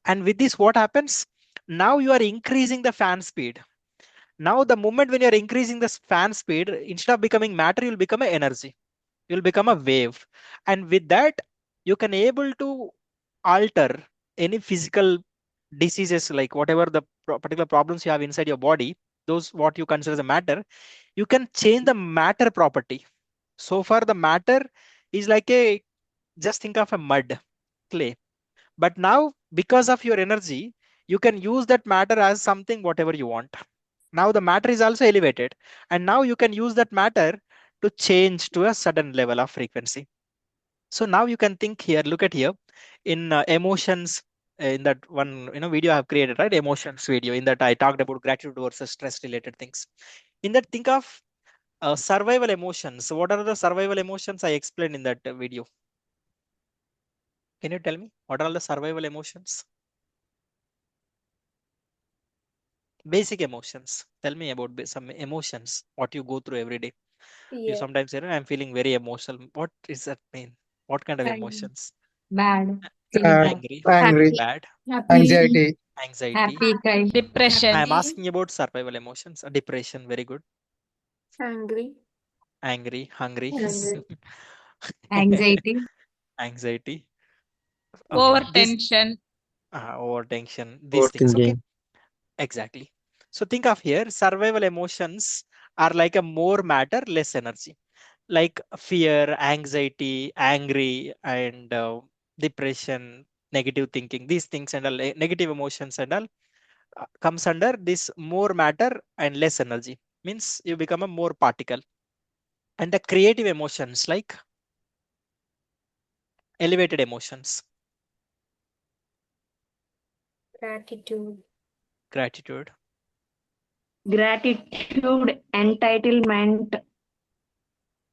And with this, what happens? Now you are increasing the fan speed. Now, the moment when you're increasing the fan speed, instead of becoming matter, you'll become an energy. You'll become a wave. And with that, you can able to alter any physical diseases, like whatever the particular problems you have inside your body, those what you consider as a matter, you can change the matter property. So far the matter is like a, just think of a mud, clay. But now because of your energy, you can use that matter as something whatever you want. Now the matter is also elevated, and now you can use that matter to change to a certain level of frequency. So now you can think here, look at here, in emotions, in that one video I have created, right? Emotions video. In that I talked about gratitude versus stress related things. In that, think of survival emotions. So what are the survival emotions I explained in that video? Can you tell me what are all the survival emotions? Basic emotions. Tell me about some emotions, what you go through every day. You Fear. sometimes say, I'm feeling very emotional. What does that mean? What kind of Angry, emotions? bad, Sad, feeling Angry, angry, Happy. bad, anxiety, anxiety. happy, kind, Depression. I am asking about survival emotions. Depression, very good. Angry. Angry, hungry, anxiety, anxiety. Okay, this Overtension. overtension, these things. Okay, overthinking, exactly. So think of here, survival emotions are like a more matter, less energy. Like fear, anxiety, angry, and depression, negative thinking. These things and all, negative emotions and all comes under this more matter and less energy. Means you become a more particle. And the creative emotions like elevated emotions, Gratitude. gratitude, Gratitude, entitlement,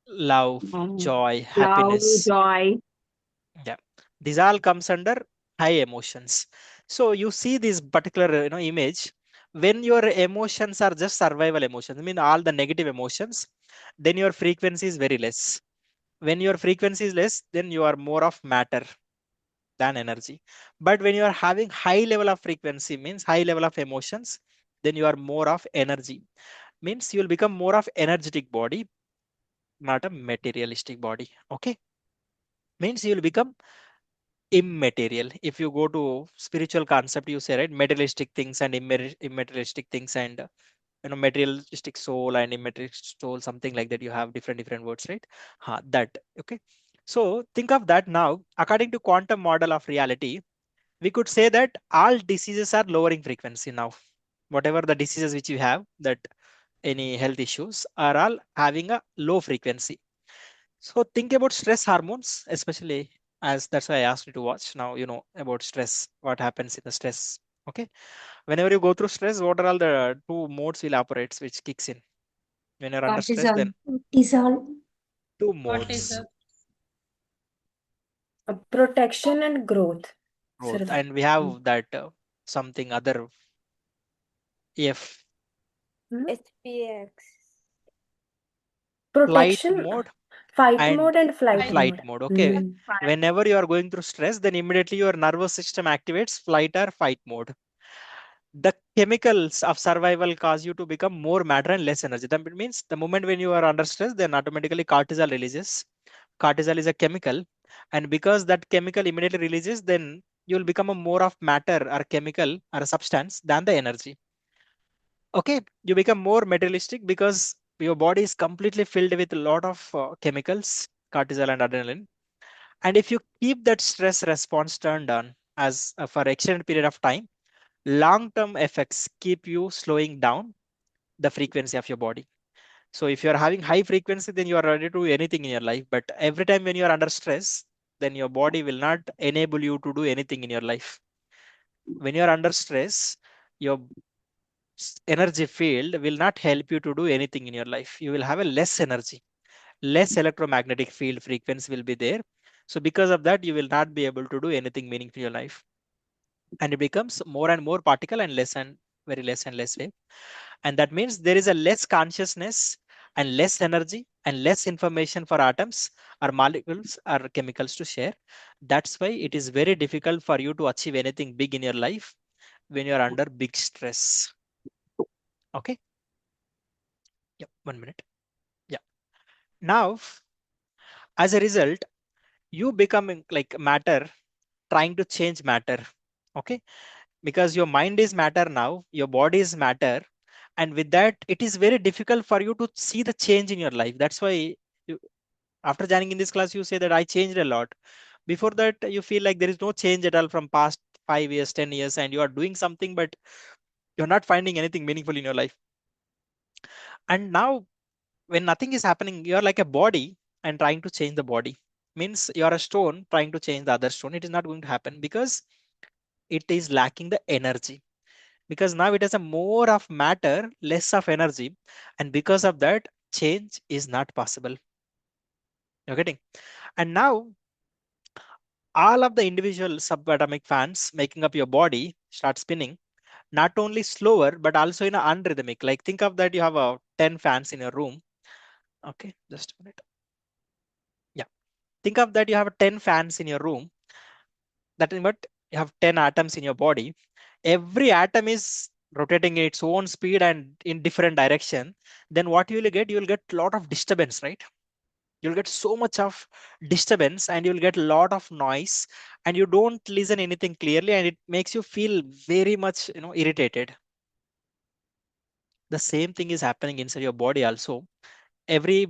love, joy, love, happiness. joy. Yeah, these all comes under high emotions. So you see this particular image, when your emotions are just survival emotions, I mean all the negative emotions, then your frequency is very less. When your frequency is less, then you are more of matter than energy. But when you are having high level of frequency, means high level of emotions, then you are more of energy. Means you will become more of energetic body, not a materialistic body. Okay, means you will become immaterial. If you go to spiritual concept, you say, right, materialistic things and immaterialistic things, and materialistic soul and immaterialistic soul, something like that. You have different words, right? That. Okay, so think of that. Now according to quantum model of reality, we could say that all diseases are lowering frequency now. Whatever the diseases which you have, that any health issues are all having a low frequency. So think about stress hormones, especially, as that's why I asked you to watch. Now you know about stress, what happens in the stress. Okay. Whenever you go through stress, what are all the two modes will operates which kicks in? When you're under stress, cortisol, then cortisol, two What is modes, a Protection and growth. growth, Survival. and we have that something other F, HPX. flight Protection, mode fight and mode and flight flight mode. mode. Okay. Hmm. Whenever you are going through stress, then immediately your nervous system activates flight or fight mode. The chemicals of survival cause you to become more matter and less energy. That means the moment when you are under stress, then automatically cortisol releases. Cortisol is a chemical, and because that chemical immediately releases, then you will become a more of matter or chemical or a substance than the energy. Okay, you become more materialistic because your body is completely filled with a lot of chemicals, cortisol and adrenaline. And if you keep that stress response turned on as for extended period of time, long-term effects keep you slowing down the frequency of your body. So if you are having high frequency, then you are ready to do anything in your life. But every time when you are under stress, then your body will not enable you to do anything in your life. When you are under stress, your energy field will not help you to do anything in your life. You will have a less energy, less electromagnetic field frequency will be there. So because of that, you will not be able to do anything meaningful in your life. And it becomes more and more particle and very less and less wave. And that means there is a less consciousness and less energy and less information for atoms or molecules or chemicals to share. That's why it is very difficult for you to achieve anything big in your life when you're under big stress. Okay. Yeah. 1 minute. Yeah. Now, as a result, you becoming like matter, trying to change matter. Okay. because your mind is matter now, your body is matter, and with that it is very difficult for you to see the change in your life. That's why you, after joining in this class, you say that I changed a lot. Before that, you feel like there is no change at all from past 5 years, 10 years, and you are doing something, but you're not finding anything meaningful in your life. And now, when nothing is happening, you're like a body and trying to change the body. Means you're a stone trying to change the other stone. It is not going to happen because it is lacking the energy. Because now it has a more of matter, less of energy, and because of that, change is not possible. You're getting? And now all of the individual subatomic fans making up your body start spinning, not only slower but also in a unrhythmic. Like think of that you have a 10 fans in your room. Okay, just a minute. Yeah, think of that you have 10 fans in your room. That is what you have 10 atoms in your body. Every atom is rotating in its own speed and in different direction. Then what you will get? You will get a lot of disturbance, right? You'll get so much of disturbance and you'll get a lot of noise, and you don't listen anything clearly, and it makes you feel very much irritated. The same thing is happening inside your body also. Every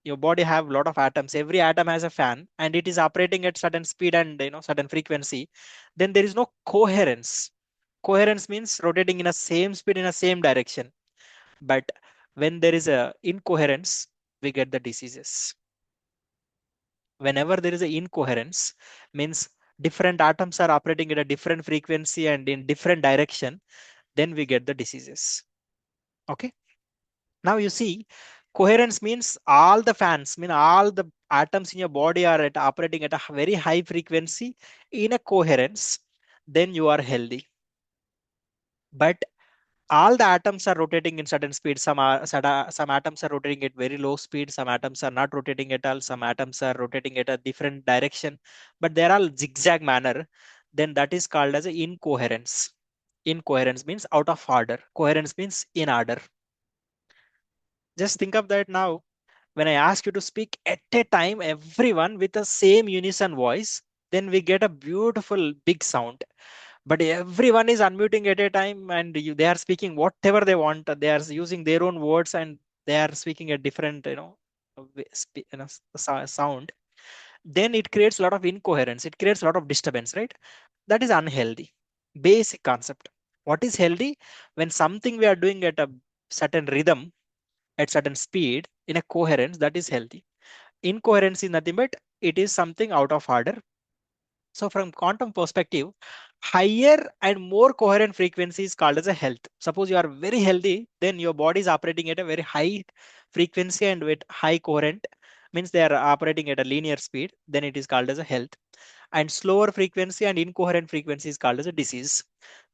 Your body have a lot of atoms, every atom has a fan, and it is operating at certain speed and certain frequency. Then there is no coherence. Coherence means rotating in a same speed in a same direction. But when there is a incoherence, we get the diseases. Whenever there is an incoherence, means different atoms are operating at a different frequency and in different direction, then we get the diseases. Okay, now you see, coherence means all the fans, mean all the atoms in your body are operating at a very high frequency in a coherence, then you are healthy. But all the atoms are rotating in certain speed. Some atoms are rotating at very low speed, some atoms are not rotating at all, some atoms are rotating at a different direction, but they're all zigzag manner. Then that is called as a incoherence. Incoherence means out of order, coherence means in order. Just think of that now. When I ask you to speak at a time, everyone with the same unison voice, then we get a beautiful big sound. But everyone is unmuting at a time, and they are speaking whatever they want. They are using their own words, and they are speaking a different sound. Then it creates a lot of incoherence, it creates a lot of disturbance, right? That is unhealthy. Basic concept. What is healthy? When something we are doing at a certain rhythm, at certain speed, in a coherence, that is healthy. Incoherence is nothing but it is something out of order. So from quantum perspective, higher and more coherent frequency is called as a health. Suppose you are very healthy, then your body is operating at a very high frequency and with high coherent, means they are operating at a linear speed, then it is called as a health. And slower frequency and incoherent frequency is called as a disease.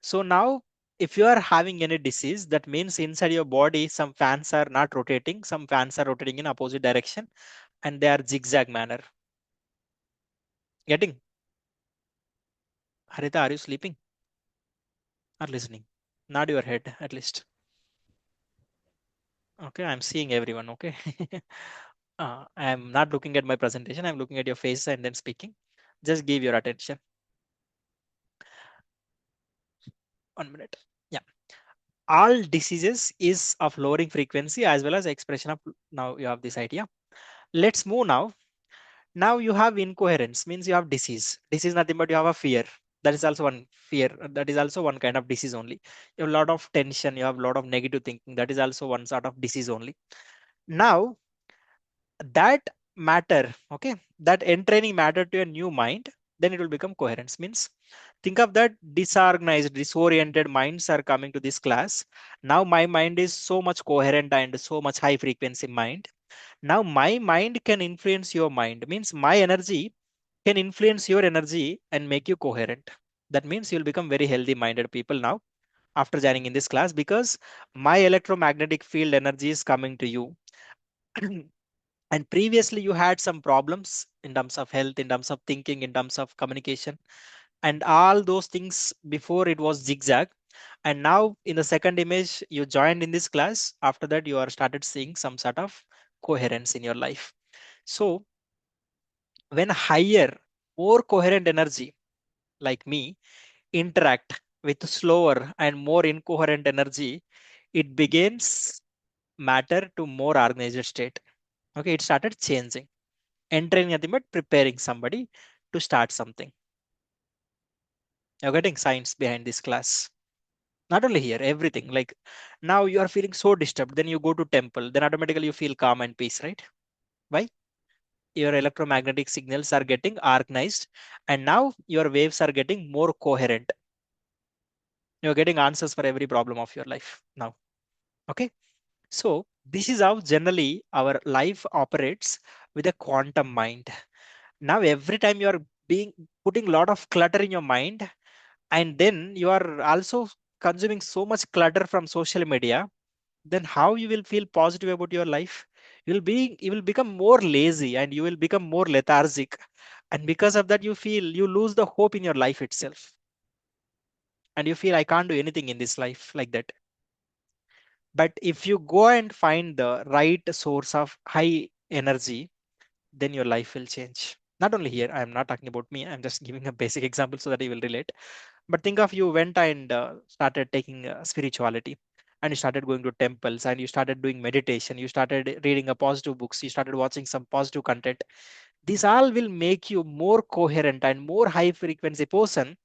So now if you are having any disease, that means inside your body some fans are not rotating, some fans are rotating in opposite direction, and they are zigzag manner. Getting? Harita, are you sleeping or listening? Nod your head at least. Okay, I'm seeing everyone. Okay. I'm not looking at my presentation. I'm looking at your face and then speaking. Just give your attention. 1 minute. Yeah. All diseases is of lowering frequency as well as expression of. Now you have this idea. Let's move now. Now you have incoherence, means you have disease. Disease nothing but you have a fear. That is also one fear. That is also one kind of disease only. You have a lot of tension. You have a lot of negative thinking. That is also one sort of disease only. Now that matter, okay, that entraining matter to a new mind, then it will become coherence. Means think of that disorganized, disoriented minds are coming to this class. Now my mind is so much coherent and so much high frequency mind. Now my mind can influence your mind, means my energy can influence your energy and make you coherent. That means you'll become very healthy minded people now after joining in this class, because my electromagnetic field energy is coming to you. And previously you had some problems in terms of health, in terms of thinking, in terms of communication, and all those things. Before it was zigzag, and now in the second image you joined in this class, after that you are started seeing some sort of coherence in your life. So when higher, more coherent energy like me interact with slower and more incoherent energy, it begins matter to more organized state. Okay, it started changing. Entering nothing but preparing somebody to start something. You're getting science behind this class. Not only here, everything. Like now you are feeling so disturbed, then you go to temple, then automatically you feel calm and peace, right? Why? Your electromagnetic signals are getting organized, and now your waves are getting more coherent. You're getting answers for every problem of your life now. Okay. So this is how generally our life operates with a quantum mind. Now every time you are being putting a lot of clutter in your mind, and then you are also consuming so much clutter from social media, then how you will feel positive about your life? You will become more lazy and you will become more lethargic, and because of that you lose the hope in your life itself, and you feel I can't do anything in this life, like that. But if you go and find the right source of high energy, then your life will change. Not only here, I'm not talking about me, I'm just giving a basic example so that you will relate. But think of, you went and started taking spirituality, and you started going to temples, and you started doing meditation, you started reading a positive books, you started watching some positive content. This all will make you more coherent and more high frequency person.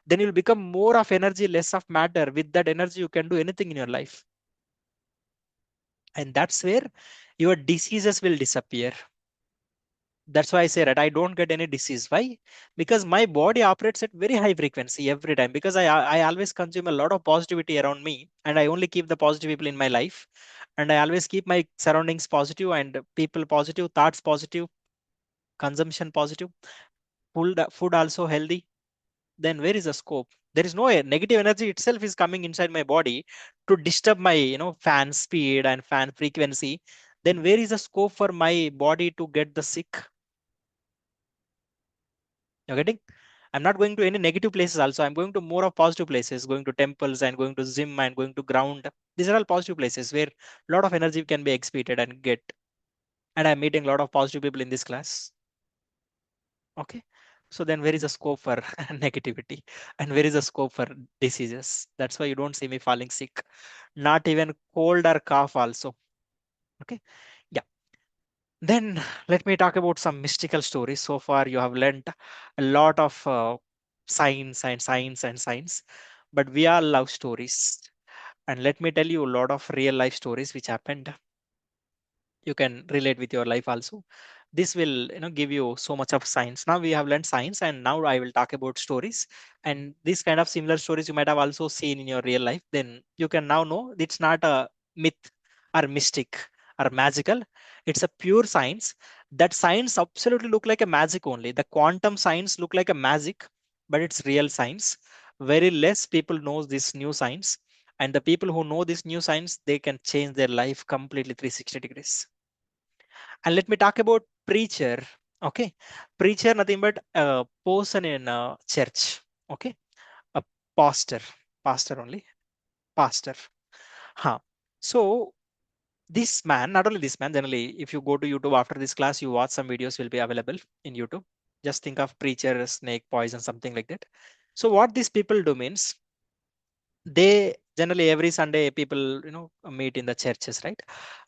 Then you'll become more of energy, less of matter. With that energy you can do anything in your life, and that's where your diseases will disappear. That's why I say that I don't get any disease. Why? Because my body operates at very high frequency every time, because I always consume a lot of positivity around me, and I only keep the positive people in my life, and I always keep my surroundings positive and people positive, thoughts positive, consumption positive, food also healthy. Then where is the scope? There is no negative energy itself is coming inside my body to disturb my fan speed and fan frequency. Then where is the scope for my body to get the sick? You're getting? I'm not going to any negative places also. I'm going to more of positive places, going to temples and going to gym and going to ground. These are all positive places where a lot of energy can be expended and get. And I'm meeting a lot of positive people in this class. Okay. So then where is the scope for negativity? And where is the scope for diseases? That's why you don't see me falling sick. Not even cold or cough also. Okay. Yeah. Then let me talk about some mystical stories. So far, you have learnt a lot of science and science and science, but we all love stories. And let me tell you a lot of real life stories which happened. You can relate with your life also. This will give you so much of science. Now we have learned science, and now I will talk about stories. And this kind of similar stories you might have also seen in your real life. Then you can now know it's not a myth or mystic or magical. It's a pure science. That science absolutely look like a magic only. The quantum science look like a magic, but it's real science. Very less people knows this new science, and the people who know this new science, they can change their life completely 360 degrees. And let me talk about preacher. Okay. Preacher, nothing but a person in a church. Okay. A pastor. Pastor only. Pastor. Huh. So this man, not only this man, generally if you go to YouTube after this class, you watch some videos will be available in YouTube. Just think of preacher, snake, poison, something like that. So what these people do means, they generally every Sunday people meet in the churches, right?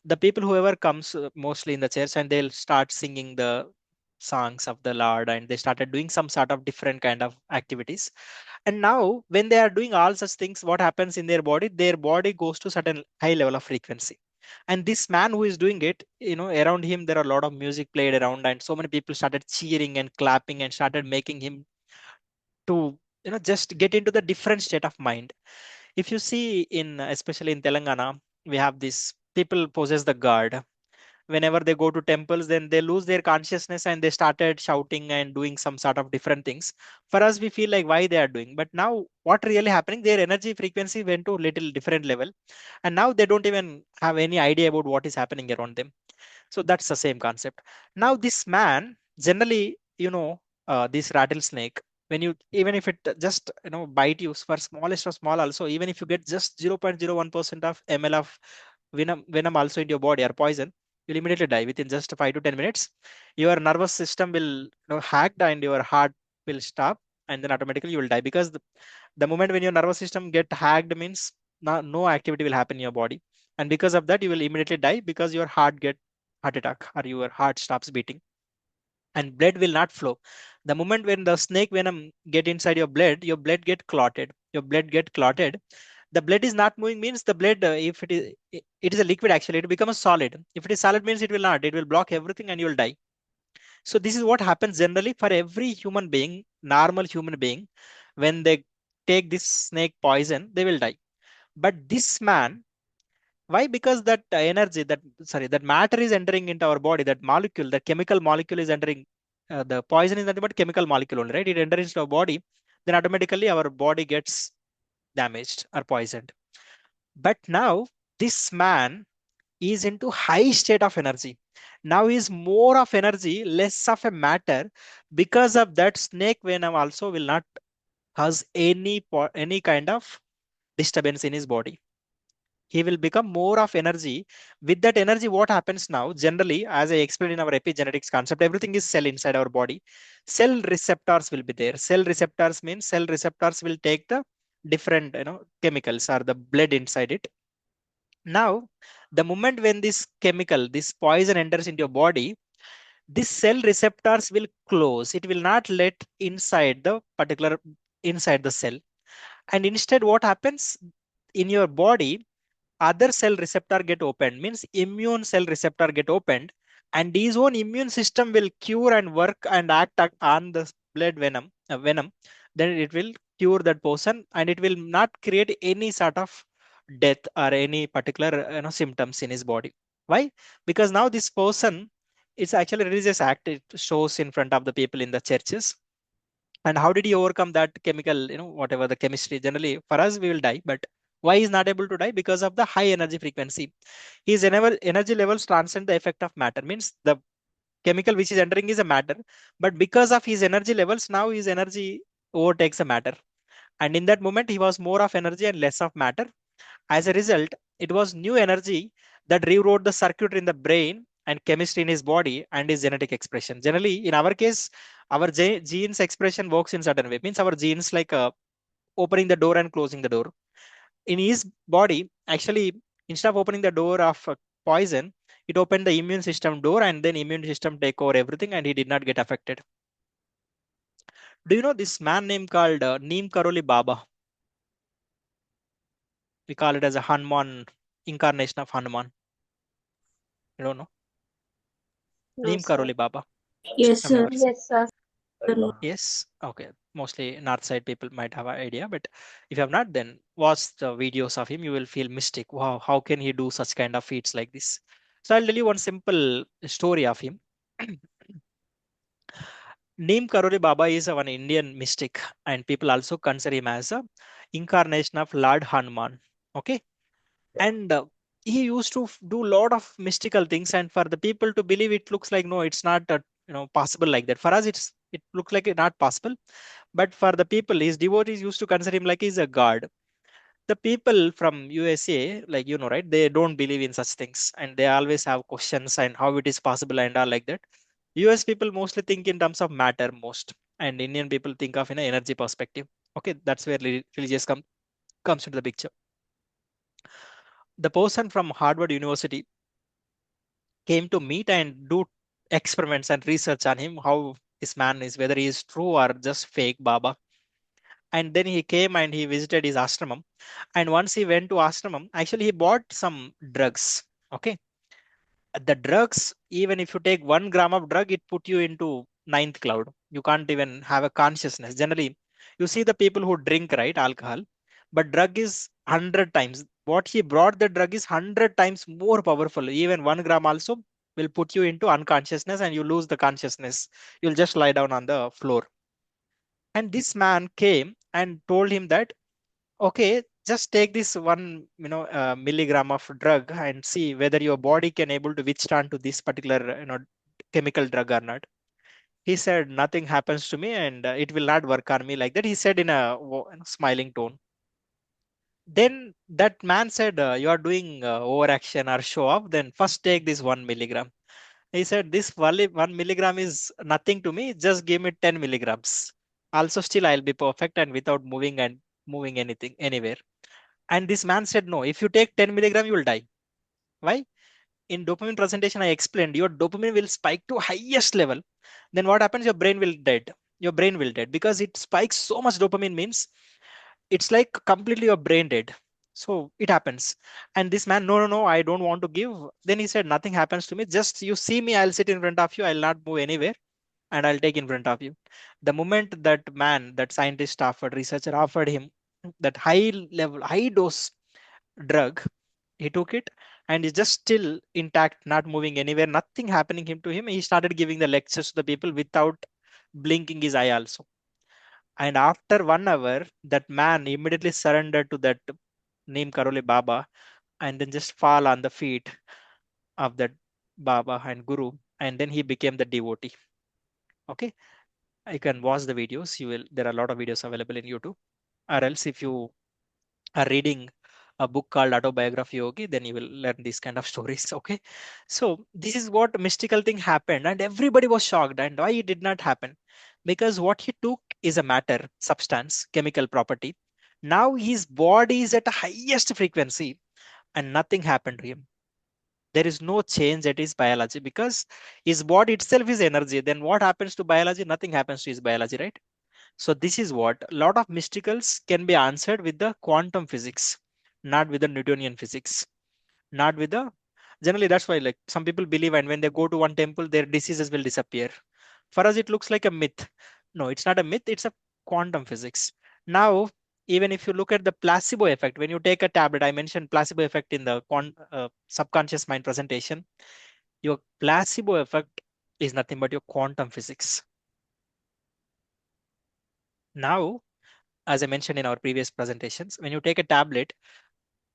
The people whoever comes mostly in the church, and they'll start singing the songs of the Lord, and they started doing some sort of different kind of activities. And now when they are doing all such things, what happens in their body goes to certain high level of frequency. And this man who is doing it, around him there are a lot of music played around, and so many people started cheering and clapping and started making him to just get into the different state of mind. If you see in especially in Telangana, we have this people possess the god. Whenever they go to temples, then they lose their consciousness and they started shouting and doing some sort of different things. For us, we feel like why they are doing, but now what really happening, their energy frequency went to little different level, and now they don't even have any idea about what is happening around them. So that's the same concept. Now this man, generally, this rattlesnake, when you, even if it just bite you for smallest of small also, even if you get just 0.01% of ml of venom also in your body, or poison, you'll immediately die within just 5 to 10 minutes. Your nervous system will hacked, and your heart will stop, and then automatically you will die, because the moment when your nervous system get hacked means no activity will happen in your body, and because of that you will immediately die, because your heart attack or your heart stops beating and blood will not flow. The moment when the snake venom get inside your blood get clotted. The blood is not moving means the blood, if it is a liquid, actually it becomes solid. If it is solid means it will block everything and you will die. So this is what happens generally for every human being, normal human being. When they take this snake poison, they will die. But this man, why? Because that energy, that matter is entering into our body. That molecule, that chemical molecule is entering. The poison is nothing but chemical molecule only, right? It enters into our body, then automatically our body gets damaged or poisoned. But now this man is into high state of energy. Now is more of energy, less of a matter. Because of that, snake venom also will not cause any kind of disturbance in his body. He will become more of energy. With that energy, what happens now generally, as I explained in our epigenetics concept, everything is cell inside our body. Cell receptors will be there. Cell receptors means cell receptors will take the different chemicals or the blood inside it. Now the moment when this poison enters into your body, this cell receptors will close. It will not let inside the cell. And instead what happens in your body, other cell receptor get opened, means immune cell receptor get opened, and his own immune system will cure and work and act on the blood venom. Then it will cure that person, and it will not create any sort of death or any particular symptoms in his body. Why? Because now this person, it's actually a religious act. It shows in front of the people in the churches. And how did he overcome that chemical, whatever the chemistry? Generally for us we will die, but why is not able to die? Because of the high energy frequency. His energy levels transcend the effect of matter, means the chemical which is entering is a matter, but because of his energy levels, now his energy overtakes the matter. And in that moment he was more of energy and less of matter. As a result, it was new energy that rewrote the circuitry in the brain and chemistry in his body and his genetic expression. Generally, in our case, our genes expression works in certain way. Means our genes like opening the door and closing the door. In his body, actually, instead of opening the door of poison, it opened the immune system door, and then immune system take over everything, and he did not get affected. Do you know this man name called Neem Karoli Baba? We call it as a Hanuman, incarnation of Hanuman. You don't know? No, Neem sir. Karoli Baba. Yes, I've sir. never seen. Yes, sir. Yes. Okay. Mostly north side people might have an idea, but if you have not, then watch the videos of him. You will feel mystic. Wow, how can he do such kind of feats like this? So I'll tell you one simple story of him. Neem Karoli Baba is one Indian mystic, and people also consider him as a incarnation of Lord Hanuman. Okay, and he used to do a lot of mystical things, and for the people to believe, it looks like no, it's not possible like that. For us, it looks like it not possible, but for the people, his devotees used to consider him like he's a god. The people from USA, like right, they don't believe in such things, and they always have questions and how it is possible and all like that. US people mostly think in terms of matter most, and Indian people think of in an energy perspective. Okay, that's where religious comes into the picture. The person from Harvard University came to meet and do experiments and research on him, how this man is, whether he is true or just fake Baba. And then he came and he visited his ashramam. And once he went to ashramam, actually he bought some drugs. Okay, the drugs, even if you take 1 gram of drug, it put you into ninth cloud. You can't even have a consciousness. Generally, you see the people who drink, right, alcohol, but drug is 100 times. What he brought, the drug is 100 times more powerful. Even 1 gram also will put you into unconsciousness and you lose the consciousness. You'll just lie down on the floor. And this man came and told him that, okay, just take this 1 milligram of drug and see whether your body can able to withstand to this particular chemical drug or not. He said nothing happens to me, and it will not work on me like that, he said in a smiling tone. Then that man said, you are doing overaction or show off, then first take this 1 milligram. He said, this 1 milligram is nothing to me, just give me 10 milligrams. Also still I'll be perfect and without moving anything anywhere. And this man said, no, if you take 10 milligram, you will die. Why? In dopamine presentation, I explained your dopamine will spike to highest level. Then what happens? Your brain will dead. Your brain will dead because it spikes so much dopamine means it's like completely your brain dead. So it happens. And this man, no, no, no, I don't want to give. Then he said, nothing happens to me. Just you see me, I'll sit in front of you. I'll not move anywhere and I'll take in front of you. The moment that man, that scientist offered, researcher offered him that high level, high dose drug, he took it and is just still intact, not moving anywhere, nothing happening him to him. He started giving the lectures to the people without blinking his eye also. And after 1 hour, that man immediately surrendered to that name Karole Baba and then just fall on the feet of that Baba and Guru. And then he became the devotee. Okay. I can watch the videos. There are a lot of videos available in YouTube. Or else if you are reading a book called Autobiography Yogi, then you will learn these kind of stories. Okay. So this is what mystical thing happened, and everybody was shocked. And why it did not happen? Because what he took is a matter, substance, chemical property. Now his body is at the highest frequency and nothing happened to him. There is no change at his biology because his body itself is energy. Then what happens to biology? Nothing happens to his biology, right? So this is what a lot of mysticals can be answered with the quantum physics, not with the Newtonian physics, not with the generally. That's why like some people believe, and when they go to one temple, their diseases will disappear. For us, it looks like a myth. No, it's not a myth. It's a quantum physics. Now, even if you look at the placebo effect, when you take a tablet, I mentioned placebo effect in the subconscious mind presentation. Your placebo effect is nothing but your quantum physics. Now, as I mentioned in our previous presentations, when you take a tablet,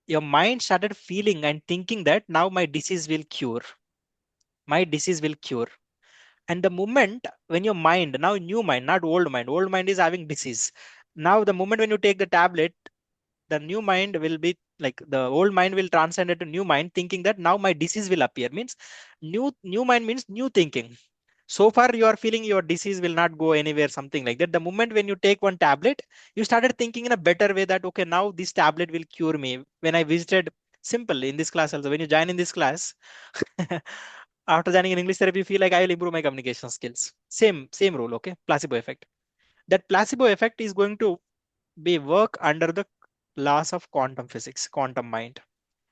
your mind started feeling and thinking that now my disease will cure. My disease will cure. And the moment when your mind, now new mind, not old mind is having disease. Now, the moment when you take the tablet, the new mind will be like the old mind will transcend into new mind, thinking that now my disease will appear. Means new mind means new thinking. So far you are feeling your disease will not go anywhere, something like that. The moment when you take one tablet, you started thinking in a better way that okay, now this tablet will cure me. When I visited, simple in this class also, when you join in this class after joining in English therapy, you feel like I will improve my communication skills. Same rule. Okay, placebo effect. That placebo effect is going to be work under the laws of quantum physics, quantum mind.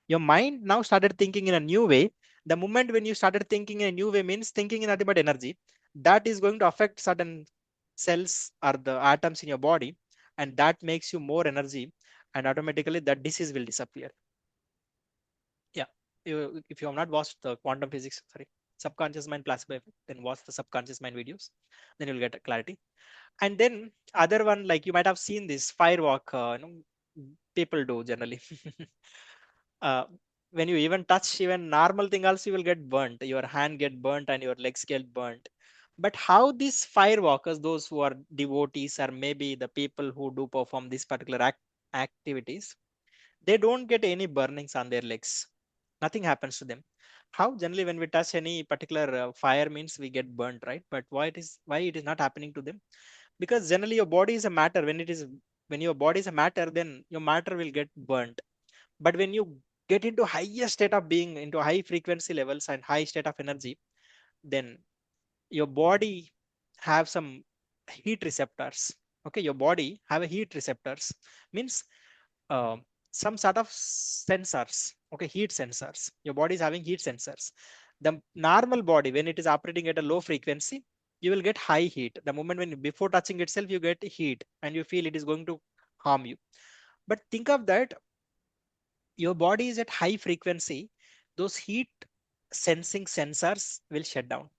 Your mind now started thinking in a new way. The moment when you started thinking in a new way means thinking in nothing but energy. That is going to affect certain cells or the atoms in your body, and that makes you more energy, and automatically that disease will disappear. Yeah. If you have not watched the quantum physics, sorry, subconscious mind placebo effect, then watch the subconscious mind videos. Then you'll get clarity. And then other one, like you might have seen this firewalk, people do generally. uh, when you even touch even normal thing also, you will get burnt. Your hand get burnt and your legs get burnt. But how these firewalkers, those who are devotees or maybe the people who do perform these particular activities, they don't get any burnings on their legs. Nothing happens to them. How generally when we touch any particular fire means we get burnt, right? But why it is not happening to them? Because generally your body is a matter. When your body is a matter, then your matter will get burnt. But when you get into higher state of being, into high frequency levels and high state of energy, then your body have some heat receptors. Okay, your body have a heat receptors means uh, some sort of sensors. Okay, heat sensors. Your body is having heat sensors. The normal body, when it is operating at a low frequency, you will get high heat. The moment when before touching itself, you get heat and you feel it is going to harm you. But think of that, your body is at high frequency, those heat sensing sensors will shut down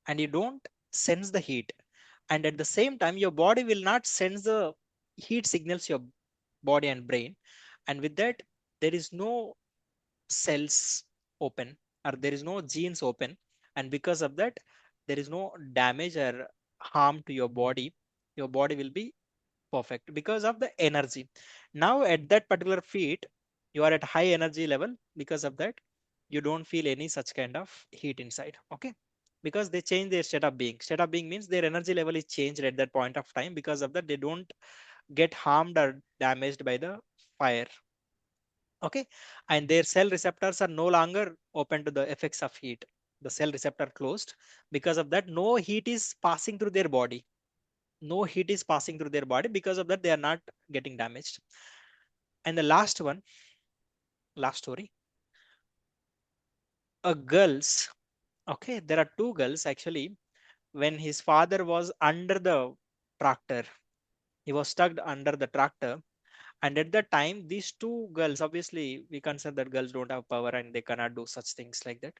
and you don't sense the heat. And at the same time, your body will not sense the heat signals, your body and brain. And with that, there is no cells open or there is no genes open. And because of that, there is no damage or harm to your body. Your body will be perfect because of the energy. Now at that particular feat, you are at high energy level. Because of that, you don't feel any such kind of heat inside. Okay. because they change their state of being. State of being means their energy level is changed at that point of time. Because of that, they don't get harmed or damaged by the fire. Okay, and their cell receptors are no longer open to the effects of heat. The cell receptor closed. Because of that, no heat is passing through their body. No heat is passing through their body. Because of that, they are not getting damaged. And the last one, last story, a girl's, okay, there are two girls actually. When his father was under the tractor, he was stuck under the tractor. And at that time, these two girls, obviously, we consider that girls don't have power and they cannot do such things like that.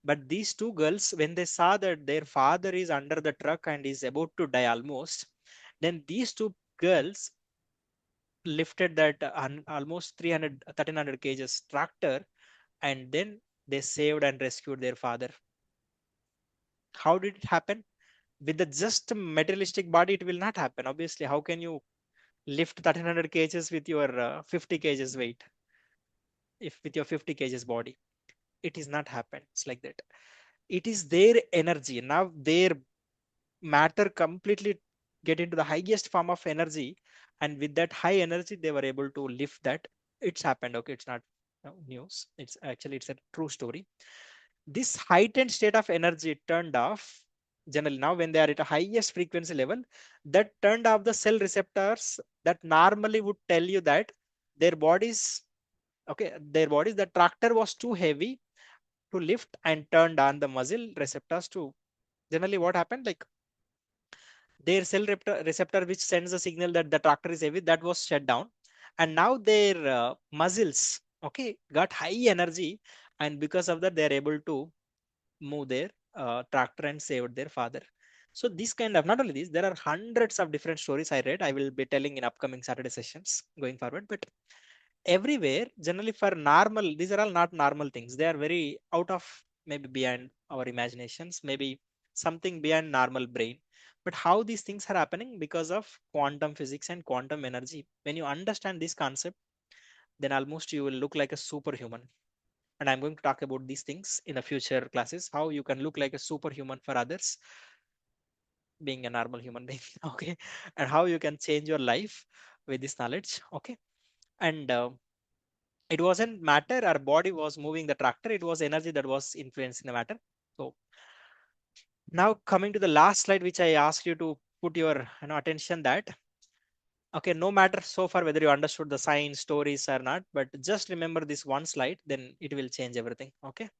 But these two girls, when they saw that their father is under the truck and is about to die almost, then these two girls lifted that almost 300, 1300 kgs tractor, and then they saved and rescued their father. How did it happen? With the just materialistic body, it will not happen. Obviously, how can you lift 1300 kgs with your 50 kgs weight? If with your 50 kgs body, it is not happen. It's like that. It is their energy. Now their matter completely get into the highest form of energy, and with that high energy, they were able to lift that. It's happened. Okay, it's not news. It's actually it's a true story. This heightened state of energy turned off. Generally, now when they are at a highest frequency level, that turned off the cell receptors that normally would tell you that their bodies, okay, their bodies, the tractor was too heavy to lift, and turned on the muscle receptors to. Generally, what happened? Like their cell receptor which sends a signal that the tractor is heavy, that was shut down, and now their muscles, okay, got high energy, and because of that, they are able to move their tractor and saved their father. So this kind of, not only this, there are hundreds of different stories I read. I will be telling in upcoming Saturday sessions going forward. But everywhere, generally for normal, these are all not normal things. They are very out of, maybe beyond our imaginations, maybe something beyond normal brain. But how these things are happening? Because of quantum physics and quantum energy. When you understand this concept, then almost you will look like a superhuman. And I'm going to talk about these things in the future classes, how you can look like a superhuman for others being a normal human being. Okay, and how you can change your life with this knowledge. Okay, and it wasn't matter, our body was moving the tractor, it was energy that was influencing the matter. So now coming to the last slide, which I asked you to put your attention, that okay, no matter so far whether you understood the science stories or not, but just remember this one slide, then it will change everything. Okay,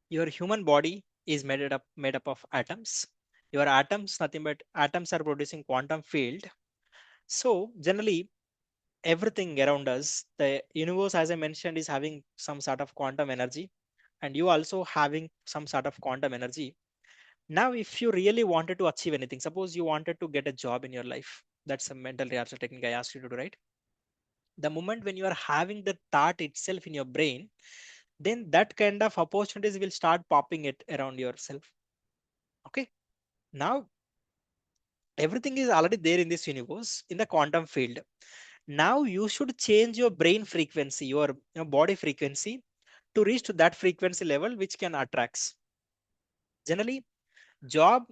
your human body is made up of atoms. Your atoms, nothing but atoms, are producing quantum field. So generally, everything around us, the universe, as I mentioned, is having some sort of quantum energy, and you also having some sort of quantum energy. Now, if you really wanted to achieve anything, suppose you wanted to get a job in your life, that's a mental rehearsal technique I asked you to do, right? The moment when you are having the thought itself in your brain, then that kind of opportunities will start popping it around yourself. Okay. Now, everything is already there in this universe in the quantum field. Now you should change your brain frequency, your body frequency, to reach to that frequency level which can attracts. Generally, job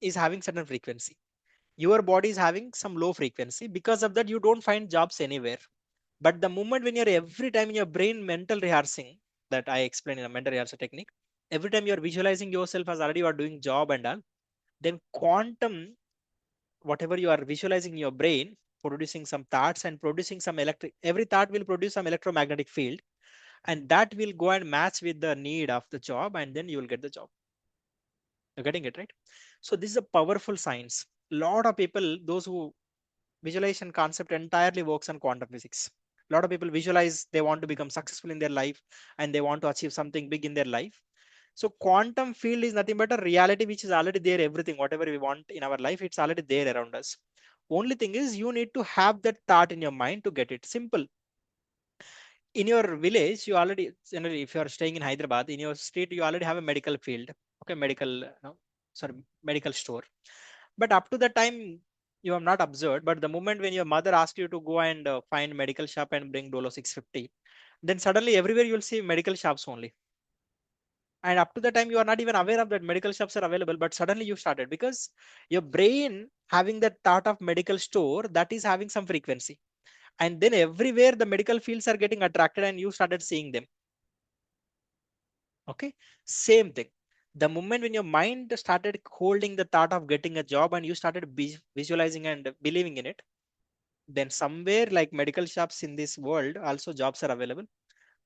is having certain frequency. Your body is having some low frequency. Because of that, you don't find jobs anywhere. But the moment when you're every time in your brain mental rehearsing, that I explained in a mental rehearsal technique, every time you're visualizing yourself as already you are doing job and all, then quantum, whatever you are visualizing in your brain, producing some thoughts and producing some electric, every thought will produce some electromagnetic field, and that will go and match with the need of the job, and then you will get the job. You're getting it, right? So this is a powerful science. Lot of people, those who visualization concept entirely works on quantum physics. A lot of people visualize they want to become successful in their life and they want to achieve something big in their life. So quantum field is nothing but a reality which is already there. Everything, whatever we want in our life, it's already there around us. Only thing is you need to have that thought in your mind to get it. Simple. In your village, you already, generally, if you are staying in Hyderabad, in your street, you already have a medical field. Okay, medical, no, sorry, medical store. But up to the time, you have not observed. But the moment when your mother asks you to go and find medical shop and bring Dolo 650, then suddenly everywhere you will see medical shops only. And up to the time you are not even aware of that medical shops are available, but suddenly you started because your brain having that thought of medical store that is having some frequency. And then everywhere the medical fields are getting attracted and you started seeing them. Okay, same thing. The moment when your mind started holding the thought of getting a job and you started visualizing and believing in it, then somewhere like medical shops in this world also jobs are available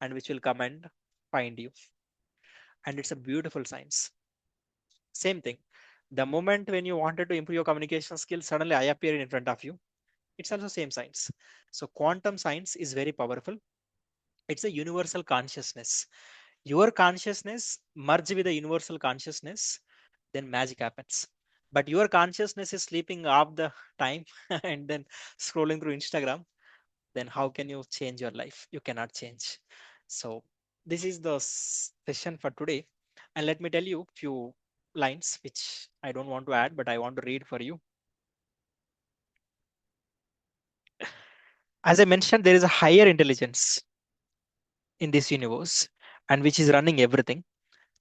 and which will come and find you. And it's a beautiful science. Same thing. The moment when you wanted to improve your communication skills, suddenly I appear in front of you. It's also same science. So quantum science is very powerful. It's a universal consciousness. Your consciousness merge with the universal consciousness, then magic happens. But your consciousness is sleeping half the time and then scrolling through Instagram, then how can you change your life? You cannot change. So this is the session for today. And let me tell you few lines which I don't want to add, but I want to read for you. As I mentioned, there is a higher intelligence in this universe and which is running everything.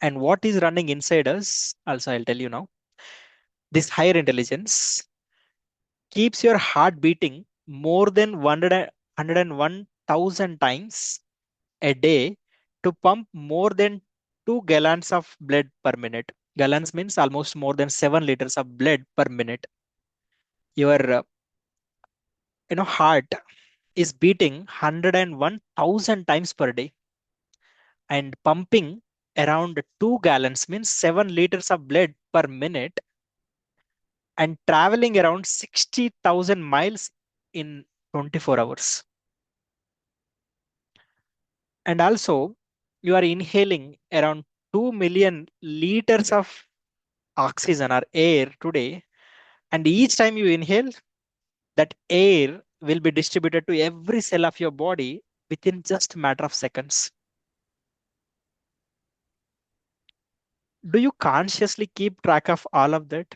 And what is running inside us, also I'll tell you now. This higher intelligence keeps your heart beating more than 101,000 times a day to pump more than 2 gallons of blood per minute. Gallons means almost more than 7 liters of blood per minute. Your heart is beating 101,000 times per day and pumping around 2 gallons means 7 liters of blood per minute and traveling around 60,000 miles in 24 hours. And also, you are inhaling around 2 million liters of oxygen or air today. And each time you inhale, that air will be distributed to every cell of your body within just a matter of seconds. Do you consciously keep track of all of that?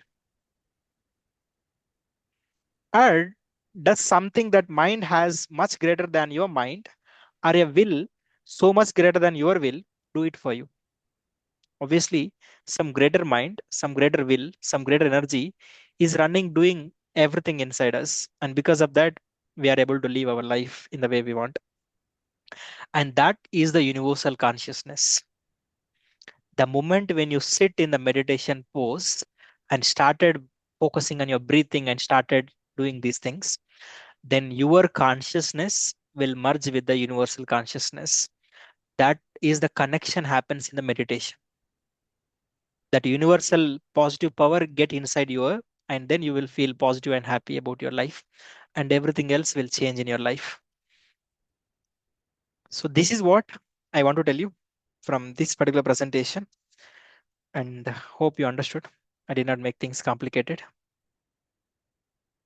Or does something that mind has much greater than your mind or a will so much greater than your will do it for you? Obviously, some greater mind, some greater will, some greater energy is running, doing everything inside us. And because of that, we are able to live our life in the way we want. And that is the universal consciousness. The moment when you sit in the meditation pose and started focusing on your breathing and started doing these things, then your consciousness will merge with the universal consciousness. That is the connection happens in the meditation. That universal positive power get inside you, and then you will feel positive and happy about your life, and everything else will change in your life. So this is what I want to tell you from this particular presentation, and hope you understood. I did not make things complicated.